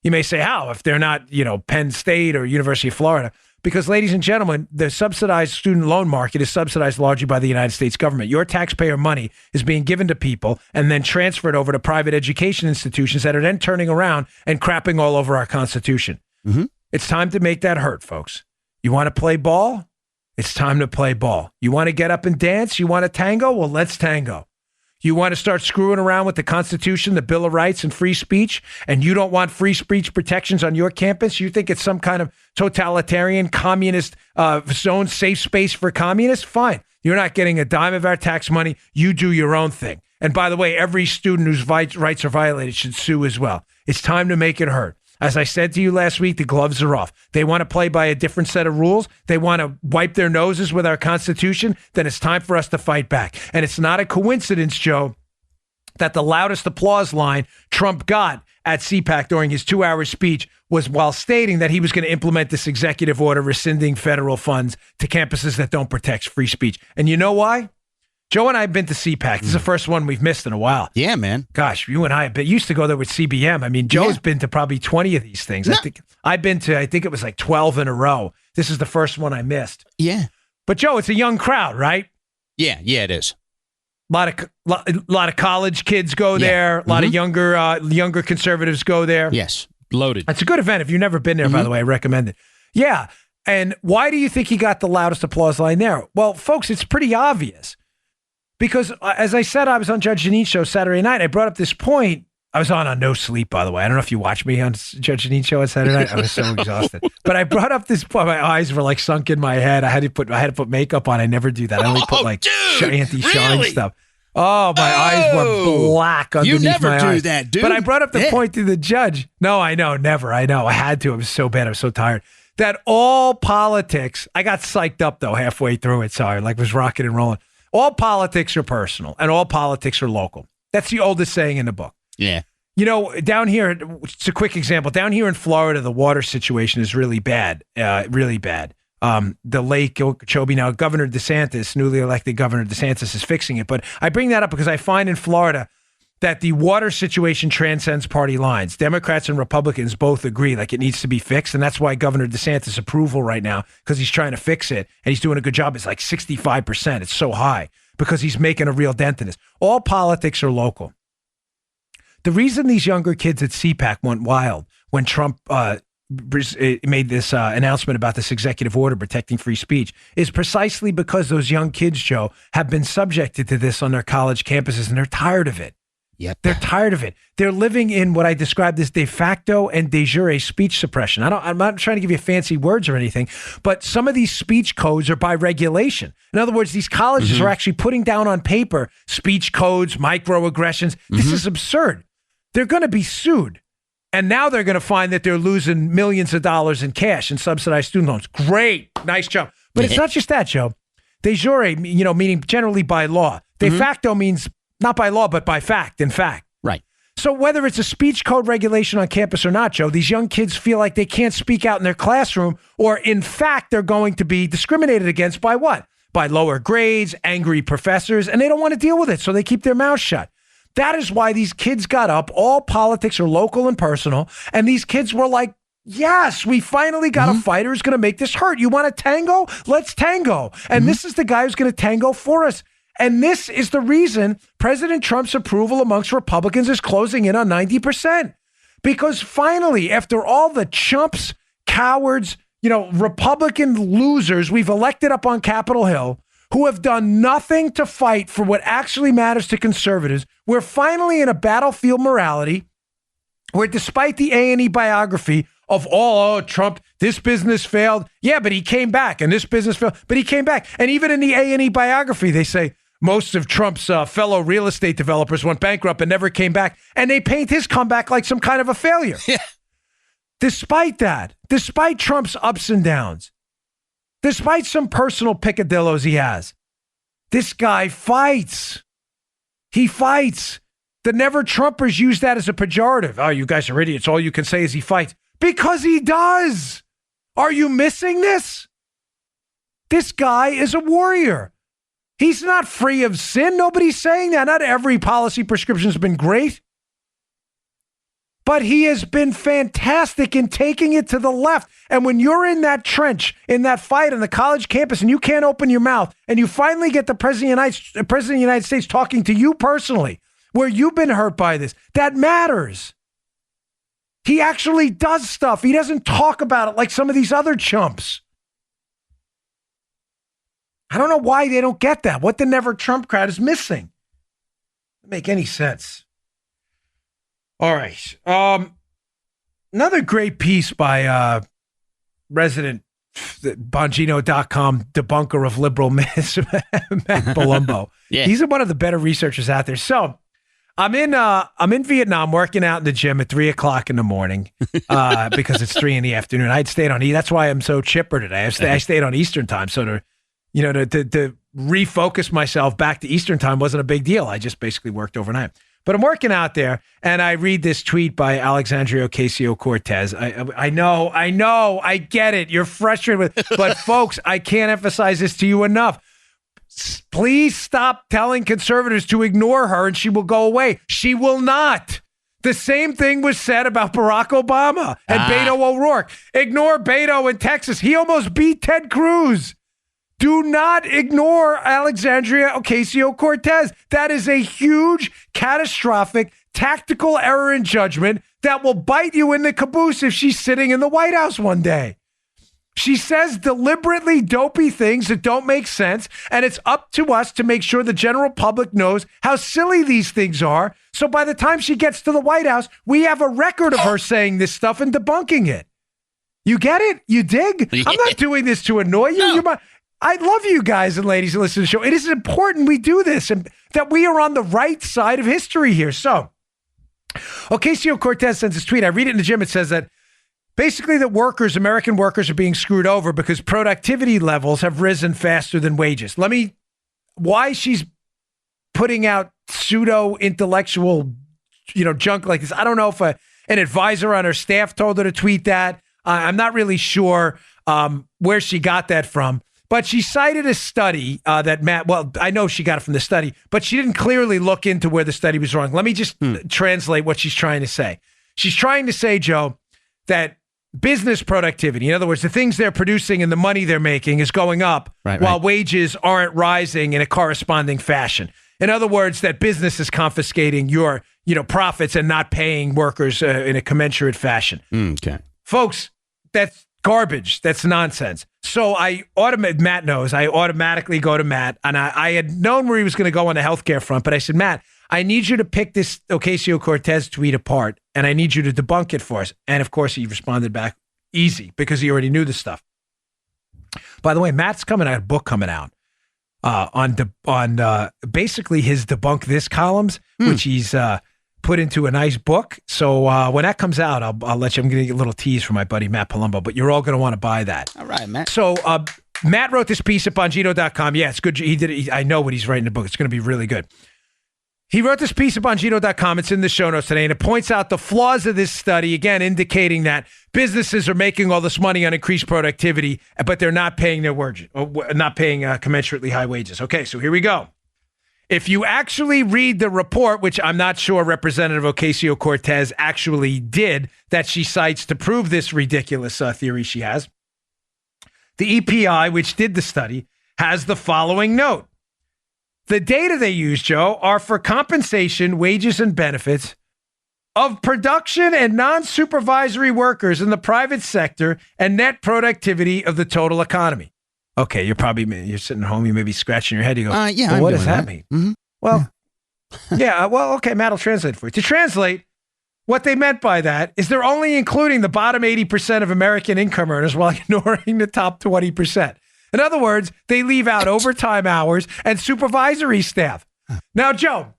You may say, how? If they're not, Penn State or University of Florida. Because, ladies and gentlemen, the subsidized student loan market is subsidized largely by the United States government. Your taxpayer money is being given to people and then transferred over to private education institutions that are then turning around and crapping all over our Constitution. Mm-hmm. It's time to make that hurt, folks. You want to play ball? It's time to play ball. You want to get up and dance? You want to tango? Well, let's tango. You want to start screwing around with the Constitution, the Bill of Rights, and free speech, and you don't want free speech protections on your campus? You think it's some kind of totalitarian communist zone, safe space for communists? Fine. You're not getting a dime of our tax money. You do your own thing. And by the way, every student whose rights are violated should sue as well. It's time to make it hurt. As I said to you last week, the gloves are off. They want to play by a different set of rules. They want to wipe their noses with our Constitution. Then it's time for us to fight back. And it's not a coincidence, Joe, that the loudest applause line Trump got at CPAC during his 2-hour speech was while stating that he was going to implement this executive order rescinding federal funds to campuses that don't protect free speech. And you know why? Joe and I have been to CPAC. This is the first one we've missed in a while. Yeah, man. Gosh, you and I used to go there with CBM. I mean, Joe's been to probably 20 of these things. No. I think it was like 12 in a row. This is the first one I missed. Yeah. But Joe, it's a young crowd, right? Yeah, it is. A lot of college kids go there. A lot of younger conservatives go there. Yes, loaded. It's a good event. If you've never been there, by the way, I recommend it. Yeah. And why do you think he got the loudest applause line there? Well, folks, it's pretty obvious. Because, as I said, I was on Judge Jeanine show Saturday night. I brought up this point. I was on no sleep, by the way. I don't know if you watched me on Judge Jeanine show on Saturday night. I was so exhausted. But I brought up this point. My eyes were like sunk in my head. I had to put makeup on. I never do that. I only put anti-shine stuff. Oh, my eyes were black underneath my eyes. You never do that, dude. But I brought up the point to the judge. No, I know, never. I know. I had to. It was so bad. I was so tired. That all politics, I got psyched up, though, halfway through it. Sorry, was rocking and rolling. All politics are personal and all politics are local. That's the oldest saying in the book. Yeah. Down here, it's a quick example. Down here in Florida, the water situation is really bad, really bad. The Lake Okeechobee, now Governor DeSantis, newly elected Governor DeSantis is fixing it. But I bring that up because I find in Florida that the water situation transcends party lines. Democrats and Republicans both agree it needs to be fixed. And that's why Governor DeSantis' approval right now, because he's trying to fix it and he's doing a good job, is like 65%. It's so high because he's making a real dent in this. All politics are local. The reason these younger kids at CPAC went wild when Trump made this announcement about this executive order protecting free speech is precisely because those young kids, Joe, have been subjected to this on their college campuses and they're tired of it. Yep. They're tired of it. They're living in what I described as de facto and de jure speech suppression. I'm not trying to give you fancy words or anything, but some of these speech codes are by regulation. In other words, these colleges are actually putting down on paper speech codes, microaggressions. This is absurd. They're going to be sued. And now they're going to find that they're losing millions of dollars in cash and subsidized student loans. Great. Nice job. But it's not just that, Joe. De jure, meaning generally by law. De facto means not by law, but by fact, in fact. Right. So whether it's a speech code regulation on campus or not, Joe, these young kids feel like they can't speak out in their classroom, or in fact, they're going to be discriminated against by what? By lower grades, angry professors, and they don't want to deal with it, so they keep their mouths shut. That is why these kids got up. All politics are local and personal, and these kids were like Yes, we finally got a fighter who's going to make this hurt. You want to tango? Let's tango. And this is the guy who's going to tango for us. And this is the reason President Trump's approval amongst Republicans is closing in on 90%. Because finally, after all the chumps, cowards, Republican losers we've elected up on Capitol Hill who have done nothing to fight for what actually matters to conservatives, we're finally in a battlefield morality where despite the A&E biography of Trump, this business failed. Yeah, but he came back. And this business failed, but he came back. And even in the A&E biography, they say most of Trump's fellow real estate developers went bankrupt and never came back. And they paint his comeback like some kind of a failure. Yeah. Despite that, despite Trump's ups and downs, despite some personal picadillos he has, this guy fights. He fights. The never Trumpers use that as a pejorative. Oh, you guys are idiots. All you can say is he fights. Because he does. Are you missing this? This guy is a warrior. He's not free of sin. Nobody's saying that. Not every policy prescription has been great. But he has been fantastic in taking it to the left. And when you're in that trench, in that fight on the college campus, and you can't open your mouth, and you finally get the President of the United States talking to you personally, where you've been hurt by this, that matters. He actually does stuff. He doesn't talk about it like some of these other chumps. I don't know why they don't get that. What the never Trump crowd is missing. Doesn't make any sense. All right. Another great piece by resident Bongino.com debunker of liberal myths, Matt Palumbo. Yeah. He's one of the better researchers out there. So I'm in Vietnam working out in the gym at 3:00 in the morning because it's 3 p.m. I'd stayed on that's why I'm so chipper today. I stayed on Eastern time, so to refocus myself back to Eastern time wasn't a big deal. I just basically worked overnight. But I'm working out there, and I read this tweet by Alexandria Ocasio-Cortez. I know, I get it. You're frustrated with, but folks, I can't emphasize this to you enough. Please stop telling conservatives to ignore her and she will go away. She will not. The same thing was said about Barack Obama and Beto O'Rourke. Ignore Beto in Texas. He almost beat Ted Cruz. Do not ignore Alexandria Ocasio-Cortez. That is a huge, catastrophic, tactical error in judgment that will bite you in the caboose if she's sitting in the White House one day. She says deliberately dopey things that don't make sense, and it's up to us to make sure the general public knows how silly these things are. So by the time she gets to the White House, we have a record of her saying this stuff and debunking it. You get it? You dig? Yeah. I'm not doing this to annoy you. No. I love you guys and ladies who listen to the show. It is important we do this and that we are on the right side of history here. So, Ocasio-Cortez sends this tweet. I read it in the gym. It says that basically that American workers are being screwed over because productivity levels have risen faster than wages. Why she's putting out pseudo-intellectual, junk like this. I don't know if an advisor on her staff told her to tweet that. I'm not really sure where she got that from. But she cited a study I know she got it from the study, but she didn't clearly look into where the study was wrong. Let me just translate what she's trying to say. She's trying to say, Joe, that business productivity, in other words, the things they're producing and the money they're making is going up while wages aren't rising in a corresponding fashion. In other words, that business is confiscating your, profits and not paying workers in a commensurate fashion. Okay. Folks, that's garbage. That's nonsense. So Matt knows, I automatically go to Matt, and I had known where he was going to go on the healthcare front, but I said, Matt, I need you to pick this Ocasio-Cortez tweet apart, and I need you to debunk it for us. And of course, he responded back easy because he already knew the stuff. By the way, Matt's a book coming out on basically his Debunk This columns, which he's put into a nice book. So when that comes out, I'll let you. I'm going to get a little tease from my buddy Matt Palumbo, but you're all going to want to buy that. All right, Matt. So Matt wrote this piece at Bongino.com. Yeah, it's good. He did it. I know what he's writing in the book. It's going to be really good. He wrote this piece at Bongino.com. It's in the show notes today, and it points out the flaws of this study, again, indicating that businesses are making all this money on increased productivity, but they're not paying their wages, or not paying commensurately high wages. Okay, so here we go. If you actually read the report, which I'm not sure Representative Ocasio-Cortez actually did, that she cites to prove this ridiculous theory she has, the EPI, which did the study, has the following note. The data they use, Joe, are for compensation, wages, and benefits of production and non-supervisory workers in the private sector and net productivity of the total economy. Okay, you're sitting at home, you may be scratching your head. You go, yeah, well, what does that that. mean? Mm-hmm. Well, okay, Matt will translate for you. To translate, what they meant by that is they're only including the bottom 80% of American income earners while ignoring the top 20%. In other words, they leave out overtime hours and supervisory staff. Now, Joe.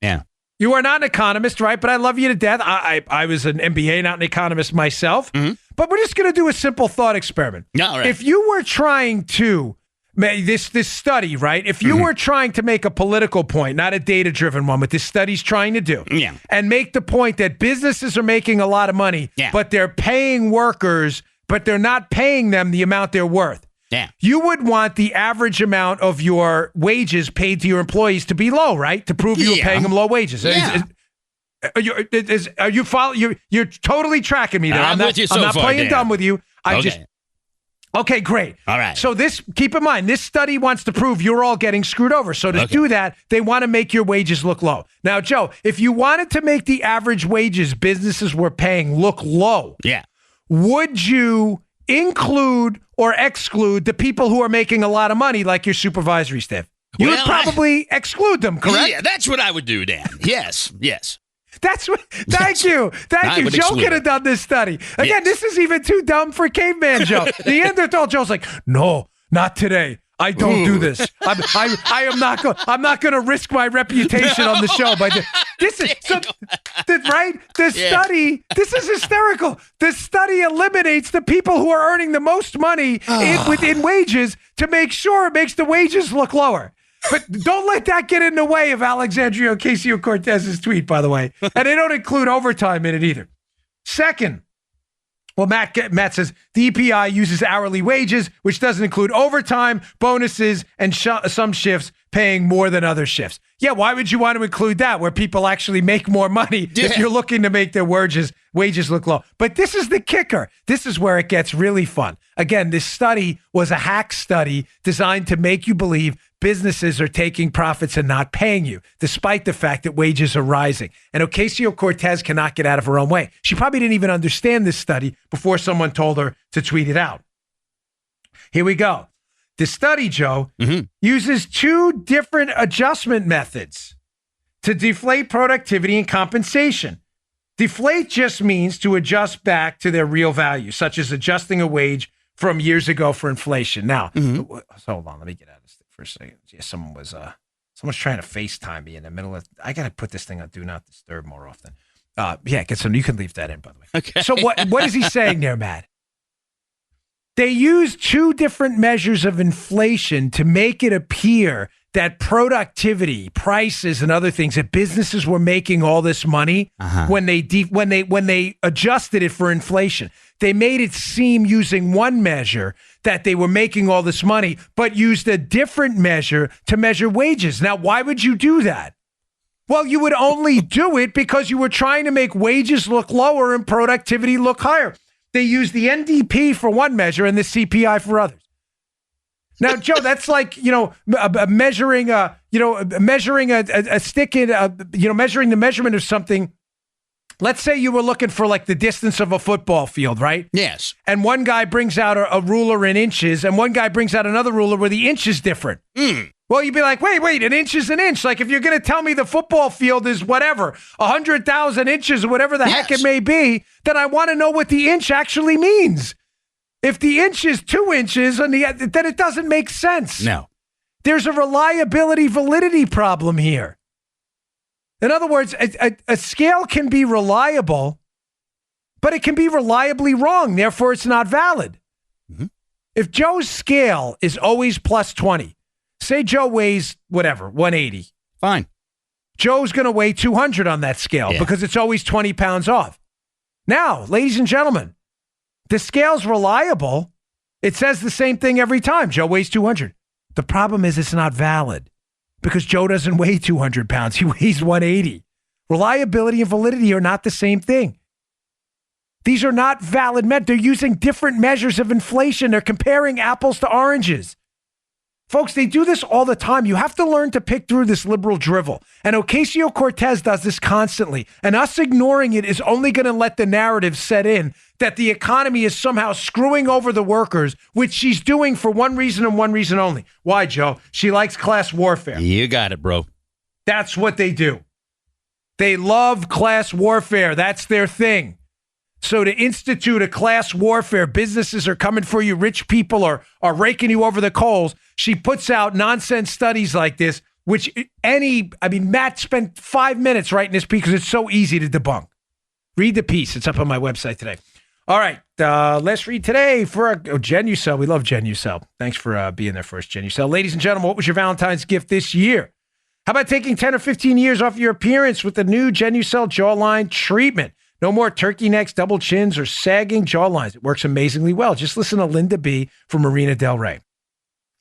Yeah. You are not an economist, right? But I love you to death. I was an MBA, not an economist myself. Mm-hmm. But we're just going to do a simple thought experiment. All right. If you were trying to make this study, right? If you were trying to make a political point, not a data-driven one, what this study's trying to do, and make the point that businesses are making a lot of money, but they're paying workers, but they're not paying them the amount they're worth. Yeah. You would want the average amount of your wages paid to your employees to be low, right? To prove you were paying them low wages. Yeah. Are you following? You're totally tracking me there. I'm with you so I'm not far, playing Dan. dumb with you. Okay, great. All right. So keep in mind, this study wants to prove you're all getting screwed over. So to do that, they want to make your wages look low. Now, Joe, if you wanted to make the average wages businesses were paying look low, would you include or exclude the people who are making a lot of money, like your supervisory staff? You would probably exclude them, correct? Yeah, that's what I would do, Dan. Yes. That's what. Thank you. Joe could have done this study. Again, this is even too dumb for caveman Joe. Neanderthal Joe's like, no, not today. I don't do this. I'm not going to risk my reputation on the show. But this is right. The study. This is hysterical. The study eliminates the people who are earning the most money within wages to make sure it makes the wages look lower. But don't let that get in the way of Alexandria Ocasio-Cortez's tweet, by the way. And they don't include overtime in it either. Second, well, Matt says the EPI uses hourly wages, which doesn't include overtime, bonuses, and some shifts paying more than other shifts. Yeah, why would you want to include that where people actually make more money if you're looking to make their wages look low? But this is the kicker. This is where it gets really fun. Again, this study was a hack study designed to make you believe businesses are taking profits and not paying you, despite the fact that wages are rising. And Ocasio-Cortez cannot get out of her own way. She probably didn't even understand this study before someone told her to tweet it out. Here we go. The study, Joe, uses two different adjustment methods to deflate productivity and compensation. Deflate just means to adjust back to their real value, such as adjusting a wage from years ago for inflation. Now, hold on, let me get out of this for a second. Yeah, someone's trying to FaceTime me in the middle of. I got to put this thing on Do Not Disturb more often. Get some. You can leave that in, by the way. Okay. So what is he saying there, Matt? They use two different measures of inflation to make it appear that productivity, prices, and other things, that businesses were making all this money when they adjusted it for inflation. They made it seem, using one measure, that they were making all this money, but used a different measure to measure wages. Now, why would you do that? Well, you would only do it because you were trying to make wages look lower and productivity look higher. They use the NDP for one measure and the CPI for others. Now, Joe, that's like, measuring a stick in, measuring the measurement of something. Let's say you were looking for like the distance of a football field, right? Yes. And one guy brings out a ruler in inches, and one guy brings out another ruler where the inch is different. Well, you'd be like, wait, an inch is an inch. Like, if you're going to tell me the football field is whatever, 100,000 inches or whatever the heck it may be, then I want to know what the inch actually means. If the inch is 2 inches, then it doesn't make sense. No. There's a reliability validity problem here. In other words, a scale can be reliable, but it can be reliably wrong. Therefore, it's not valid. If Joe's scale is always plus 20, say Joe weighs, 180. Fine. Joe's going to weigh 200 on that scale because it's always 20 pounds off. Now, ladies and gentlemen, the scale's reliable. It says the same thing every time. Joe weighs 200. The problem is it's not valid because Joe doesn't weigh 200 pounds. He weighs 180. Reliability and validity are not the same thing. These are not valid measures. They're using different measures of inflation. They're comparing apples to oranges. Folks, they do this all the time. You have to learn to pick through this liberal drivel. And Ocasio-Cortez does this constantly. And us ignoring it is only going to let the narrative set in that the economy is somehow screwing over the workers, which she's doing for one reason and one reason only. Why, Joe? She likes class warfare. You got it, bro. That's what they do. They love class warfare. That's their thing. So to institute a class warfare, businesses are coming for you, rich people are raking you over the coals. She puts out nonsense studies like this, which Matt spent 5 minutes writing this because it's so easy to debunk. Read the piece. It's up on my website today. All right, let's read today for Genucel. We love Genucel. Thanks for being there for us, Genucel. Ladies and gentlemen, what was your Valentine's gift this year? How about taking 10 or 15 years off your appearance with the new Genucel jawline treatment? No more turkey necks, double chins, or sagging jawlines. It works amazingly well. Just listen to Linda B. from Marina Del Rey.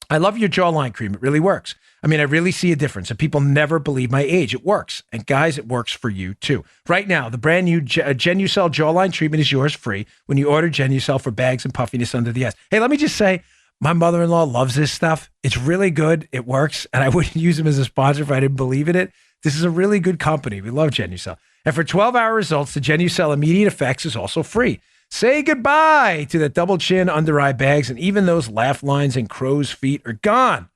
I love your jawline cream. It really works. I really see a difference, and people never believe my age. It works. And guys, it works for you too. Right now, the brand new Genucel jawline treatment is yours free when you order Genucel for bags and puffiness under the eyes. Hey, let me just say, my mother-in-law loves this stuff. It's really good. It works. And I wouldn't use them as a sponsor if I didn't believe in it. This is a really good company. We love Genucel. And for 12-hour results, the Genucel Immediate Effects is also free. Say goodbye to the double chin, under eye bags, and even those laugh lines and crow's feet are gone.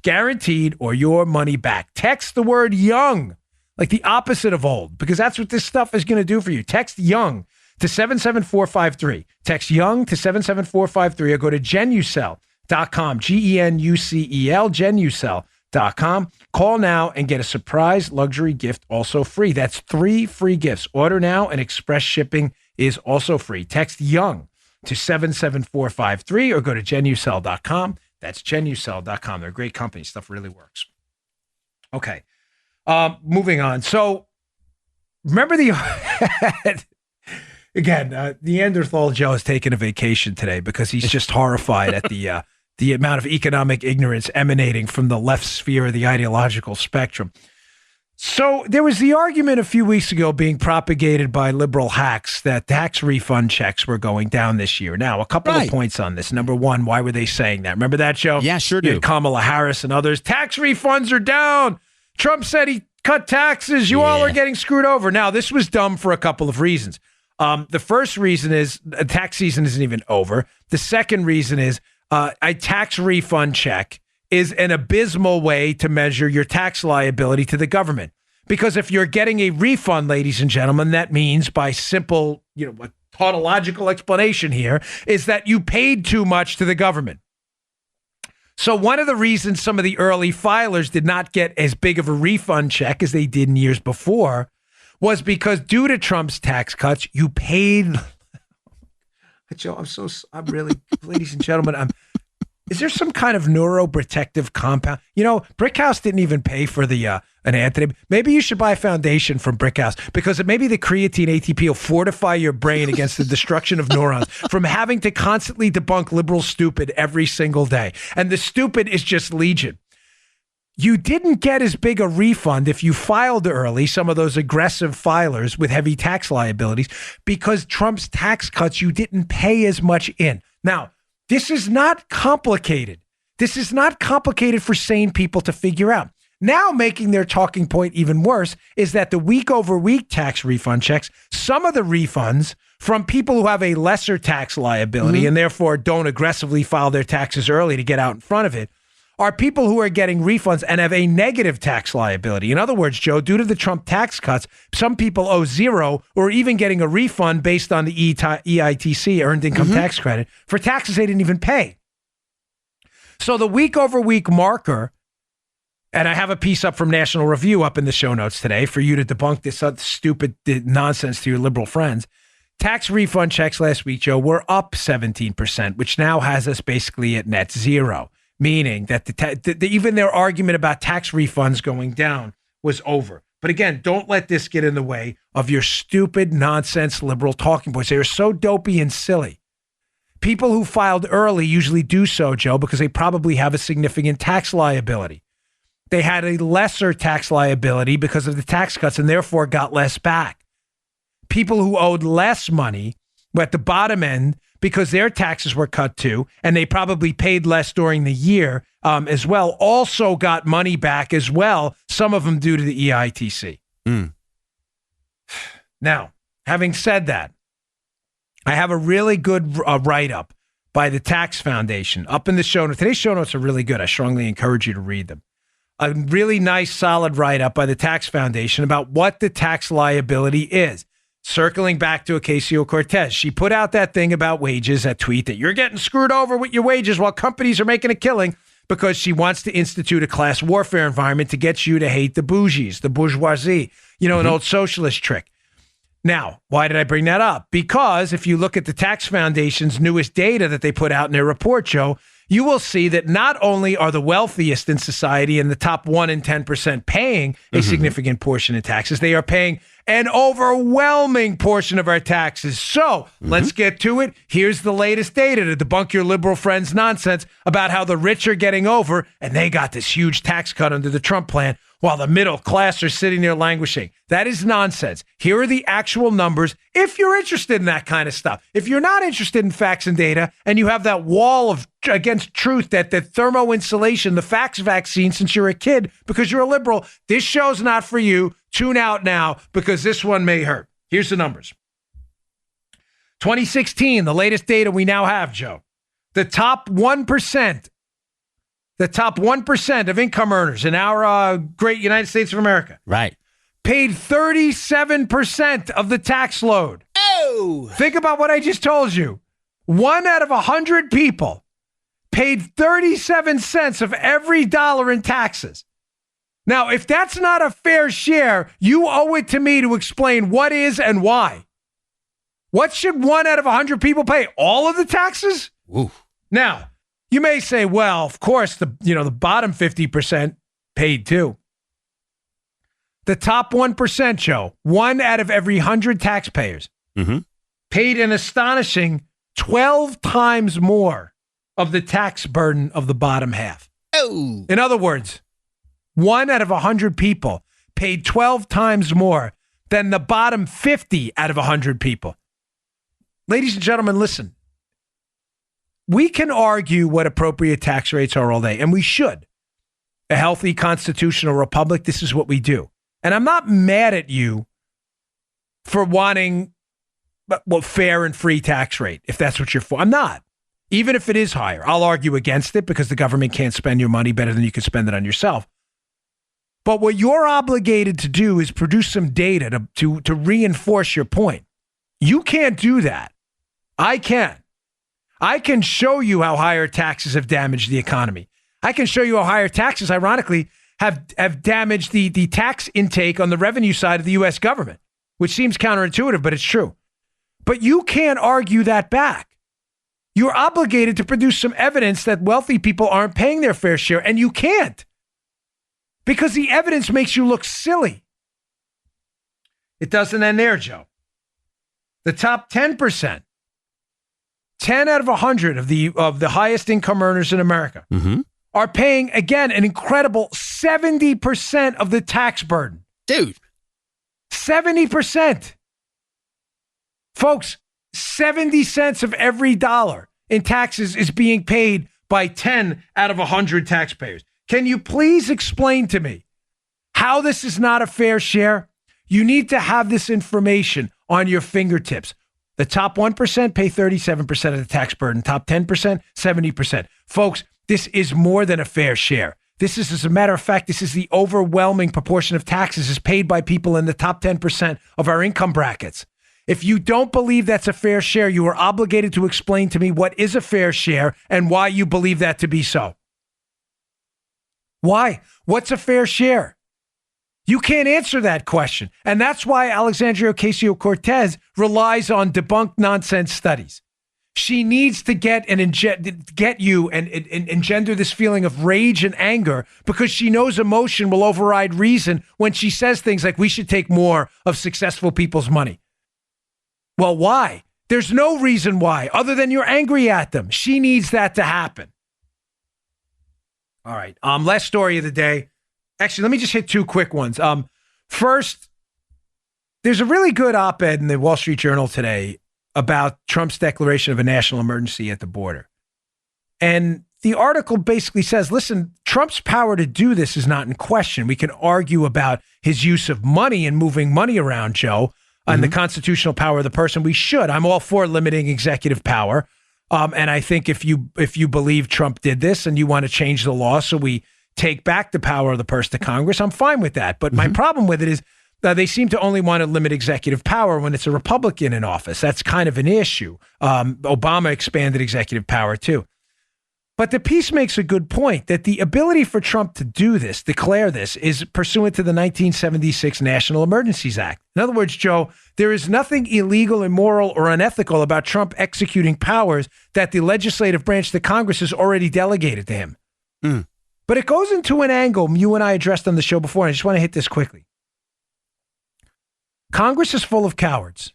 Guaranteed or your money back. Text the word young, like the opposite of old, because that's what this stuff is going to do for you. Text young to 77453. Text young to 77453 or go to Genucel.com, Genucel, Genucel.com. Call now and get a surprise luxury gift also free. That's 3 free gifts. Order now and express shipping is also free. Text young to 77453 or go to Genucel.com. That's Genucel.com. They're a great company. Stuff really works. Okay. Moving on. So remember again, Neanderthal Joe is taking a vacation today because he's just horrified at the amount of economic ignorance emanating from the left sphere of the ideological spectrum. So there was the argument a few weeks ago being propagated by liberal hacks that tax refund checks were going down this year. Now, a couple of points on this. Number one, why were they saying that? Remember that, Joe? Yeah, sure You do. had Kamala Harris and others. Tax refunds are down. Trump said he cut taxes. You all are getting screwed over. Now, this was dumb for a couple of reasons. The first reason is tax season isn't even over. The second reason is a tax refund check is an abysmal way to measure your tax liability to the government. Because if you're getting a refund, ladies and gentlemen, that means by simple, a tautological explanation here is that you paid too much to the government. So one of the reasons some of the early filers did not get as big of a refund check as they did in years before was because due to Trump's tax cuts, you paid. Joe, I'm really, ladies and gentlemen, is there some kind of neuroprotective compound? Brickhouse didn't even pay for the an antidote. Maybe you should buy a foundation from Brickhouse because maybe the creatine ATP will fortify your brain against the destruction of neurons from having to constantly debunk liberal stupid every single day. And the stupid is just legion. You didn't get as big a refund if you filed early, some of those aggressive filers with heavy tax liabilities, because Trump's tax cuts, you didn't pay as much in. Now, this is not complicated. This is not complicated for sane people to figure out. Now, making their talking point even worse is that the week-over-week tax refund checks, some of the refunds from people who have a lesser tax liability and therefore don't aggressively file their taxes early to get out in front of it, are people who are getting refunds and have a negative tax liability. In other words, Joe, due to the Trump tax cuts, some people owe zero or even getting a refund based on the EITC, Earned Income Tax Credit, for taxes they didn't even pay. So the week-over-week marker, and I have a piece up from National Review up in the show notes today for you to debunk this stupid nonsense to your liberal friends. Tax refund checks last week, Joe, were up 17%, which now has us basically at net zero, meaning that even their argument about tax refunds going down was over. But again, don't let this get in the way of your stupid nonsense liberal talking points. They are so dopey and silly. People who filed early usually do so, Joe, because they probably have a significant tax liability. they had a lesser tax liability because of the tax cuts and therefore got less back. People who owed less money were at the bottom end because their taxes were cut too, and they probably paid less during the year as well, also got money back as well, some of them due to the EITC. Now, having said that, I have a really good write-up by the Tax Foundation up in the show notes. Today's show notes are really good. I strongly encourage you to read them. A really nice, solid write-up by the Tax Foundation about what the tax liability is. Circling back to Ocasio-Cortez, she put out that thing about wages, that tweet that you're getting screwed over with your wages while companies are making a killing because she wants to institute a class warfare environment to get you to hate the bougies, the bourgeoisie, an old socialist trick. Now, why did I bring that up? Because if you look at the Tax Foundation's newest data that they put out in their report, Joe, you will see that not only are the wealthiest in society and the top 1 in 10% paying a significant portion of taxes, they are paying an overwhelming portion of our taxes. So let's get to it. Here's the latest data to debunk your liberal friends' nonsense about how the rich are getting over and they got this huge tax cut under the Trump plan while the middle class are sitting there languishing. That is nonsense. Here are the actual numbers if you're interested in that kind of stuff. If you're not interested in facts and data and you have that wall against truth, that thermo-insulation, the fax vaccine since you're a kid because you're a liberal, this show's not for you. Tune out now because this one may hurt. Here's the numbers. 2016, the latest data we now have, Joe. The top 1%. The top 1% of income earners in our great United States of America. Right. Paid 37% of the tax load. Oh! Think about what I just told you. 1 out of 100 people paid 37 cents of every dollar in taxes. Now, if that's not a fair share, you owe it to me to explain what is and why. What should 1 out of 100 people pay? All of the taxes? Ooh. Now, you may say, well, of course, the bottom 50% paid too. The top 1%, Joe, 1 out of every 100 taxpayers paid an astonishing 12 times more of the tax burden of the bottom half. Oh. In other words, 1 out of 100 people paid 12 times more than the bottom 50 out of 100 people. Ladies and gentlemen, listen. We can argue what appropriate tax rates are all day, and we should. A healthy constitutional republic, this is what we do. And I'm not mad at you for wanting a fair and free tax rate, if that's what you're for. I'm not. Even if it is higher, I'll argue against it because the government can't spend your money better than you can spend it on yourself. But what you're obligated to do is produce some data to reinforce your point. You can't do that. I can. I can show you how higher taxes have damaged the economy. I can show you how higher taxes, ironically, have damaged the tax intake on the revenue side of the U.S. government, which seems counterintuitive, but it's true. But you can't argue that back. You're obligated to produce some evidence that wealthy people aren't paying their fair share, and you can't because the evidence makes you look silly. It doesn't end there, Joe. The top 10%. 10 out of 100 of the highest income earners in America are paying, again, an incredible 70% of the tax burden. Dude. 70%. Folks, 70 cents of every dollar in taxes is being paid by 10 out of 100 taxpayers. Can you please explain to me how this is not a fair share? You need to have this information on your fingertips. The top 1% pay 37% of the tax burden. Top 10%, 70%. Folks, this is more than a fair share. This is, as a matter of fact, this is the overwhelming proportion of taxes is paid by people in the top 10% of our income brackets. If you don't believe that's a fair share, you are obligated to explain to me what is a fair share and why you believe that to be so. Why? What's a fair share? You can't answer that question. And that's why Alexandria Ocasio-Cortez relies on debunked nonsense studies. She needs to get you and engender this feeling of rage and anger because she knows emotion will override reason when she says things like we should take more of successful people's money. Well, why? There's no reason why other than you're angry at them. She needs that to happen. All right. Last story of the day. Actually, let me just hit two quick ones. First, there's a really good op-ed in the Wall Street Journal today about Trump's declaration of a national emergency at the border. And the article basically says, listen, Trump's power to do this is not in question. We can argue about his use of money and moving money around, Joe, and the constitutional power of the person. We should. I'm all for limiting executive power. And I think if you believe Trump did this and you want to change the law so we take back the power of the person to Congress, I'm fine with that. But my problem with it is they seem to only want to limit executive power when it's a Republican in office. That's kind of an issue. Obama expanded executive power too. But the piece makes a good point that the ability for Trump to do this, declare this, is pursuant to the 1976 National Emergencies Act. In other words, Joe, there is nothing illegal, immoral, or unethical about Trump executing powers that the legislative branch of the Congress has already delegated to him. But it goes into an angle you and I addressed on the show before, and I just want to hit this quickly. Congress is full of cowards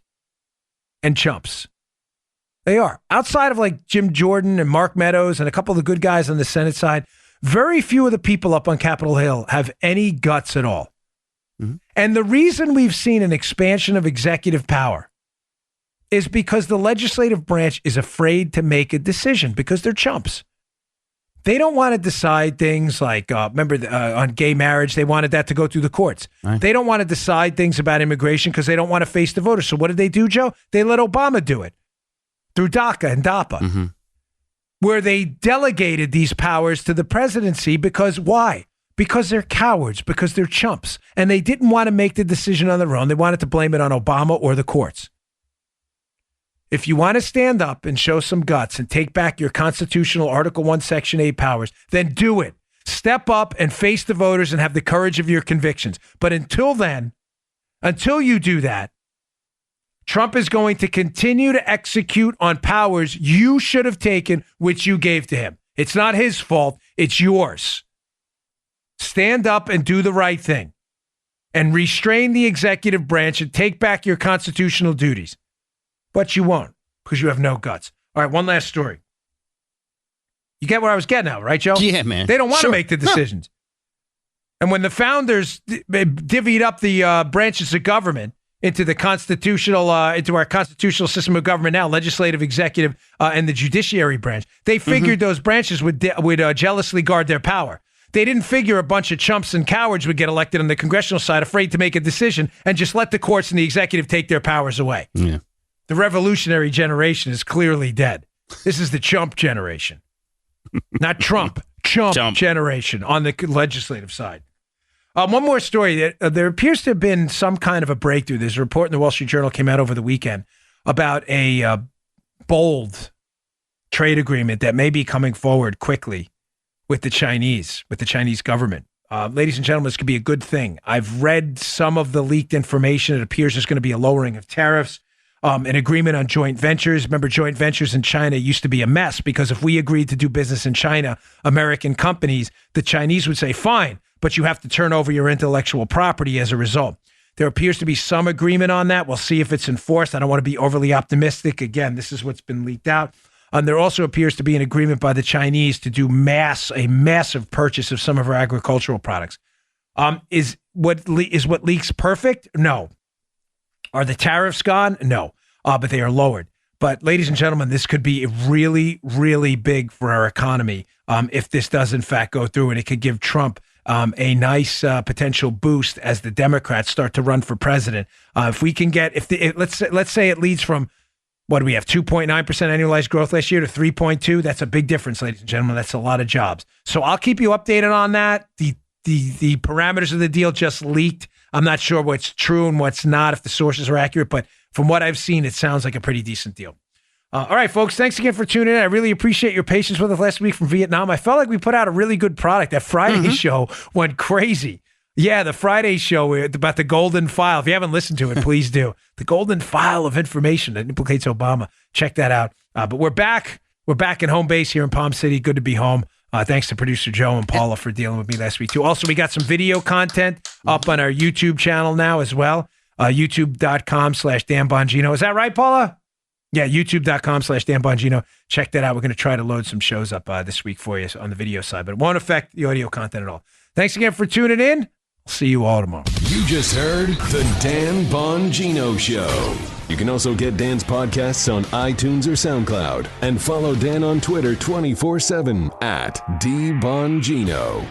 and chumps. They are. Outside of like Jim Jordan and Mark Meadows and a couple of the good guys on the Senate side, very few of the people up on Capitol Hill have any guts at all. And the reason we've seen an expansion of executive power is because the legislative branch is afraid to make a decision because they're chumps. They don't want to decide things like, remember on gay marriage, they wanted that to go through the courts. Right. They don't want to decide things about immigration because they don't want to face the voters. So what did they do, Joe? They let Obama do it through DACA and DAPA, where they delegated these powers to the presidency because why? Because they're cowards, because they're chumps. And they didn't want to make the decision on their own. They wanted to blame it on Obama or the courts. If you want to stand up and show some guts and take back your constitutional Article 1, Section 8 powers, then do it. Step up and face the voters and have the courage of your convictions. But until then, until you do that, Trump is going to continue to execute on powers you should have taken, which you gave to him. It's not his fault. It's yours. Stand up and do the right thing and restrain the executive branch and take back your constitutional duties. But you won't because you have no guts. All right, one last story. You get where I was getting at, right, Joe? Yeah, man. They don't want to make the decisions. No. And when the founders divvied up the branches of government into the constitutional, into our constitutional system of government now, legislative, executive, and the judiciary branch, they figured those branches would jealously guard their power. They didn't figure a bunch of chumps and cowards would get elected on the congressional side, afraid to make a decision, and just let the courts and the executive take their powers away. Yeah. The revolutionary generation is clearly dead. This is the chump generation. Not Trump. Chump generation on the legislative side. One more story. There appears to have been some kind of a breakthrough. There's a report in the Wall Street Journal came out over the weekend about a bold trade agreement that may be coming forward quickly with the Chinese government. Ladies and gentlemen, this could be a good thing. I've read some of the leaked information. It appears there's going to be a lowering of tariffs, an agreement on joint ventures. Remember, joint ventures in China used to be a mess because if we agreed to do business in China, American companies, the Chinese would say, fine, but you have to turn over your intellectual property as a result. There appears to be some agreement on that. We'll see if it's enforced. I don't want to be overly optimistic. Again, this is what's been leaked out. There also appears to be an agreement by the Chinese to do a massive purchase of some of our agricultural products. Is what leaks perfect? No. Are the tariffs gone? No. But they are lowered. But ladies and gentlemen, this could be really, really big for our economy if this does in fact go through, and it could give Trump a nice potential boost as the Democrats start to run for president. If we can get, let's say it leads from, what do we have, 2.9% annualized growth last year to 3.2? That's a big difference, ladies and gentlemen. That's a lot of jobs. So I'll keep you updated on that. The parameters of the deal just leaked. I'm not sure what's true and what's not, if the sources are accurate, but from what I've seen, it sounds like a pretty decent deal. All right, folks, thanks again for tuning in. I really appreciate your patience with us last week from Vietnam. I felt like we put out a really good product. That Friday show went crazy. Yeah, the Friday show about the golden file. If you haven't listened to it, please do. The golden file of information that implicates Obama. Check that out. But we're back. We're back in home base here in Palm City. Good to be home. Thanks to producer Joe and Paula for dealing with me last week, too. Also, we got some video content up on our YouTube channel now as well. YouTube.com/Dan Bongino. Is that right, Paula? Yeah, youtube.com/Dan Bongino. Check that out. We're going to try to load some shows up this week for you on the video side, but it won't affect the audio content at all. Thanks again for tuning in. I'll see you all tomorrow. You just heard The Dan Bongino Show. You can also get Dan's podcasts on iTunes or SoundCloud. And follow Dan on Twitter 24/7 @DBongino.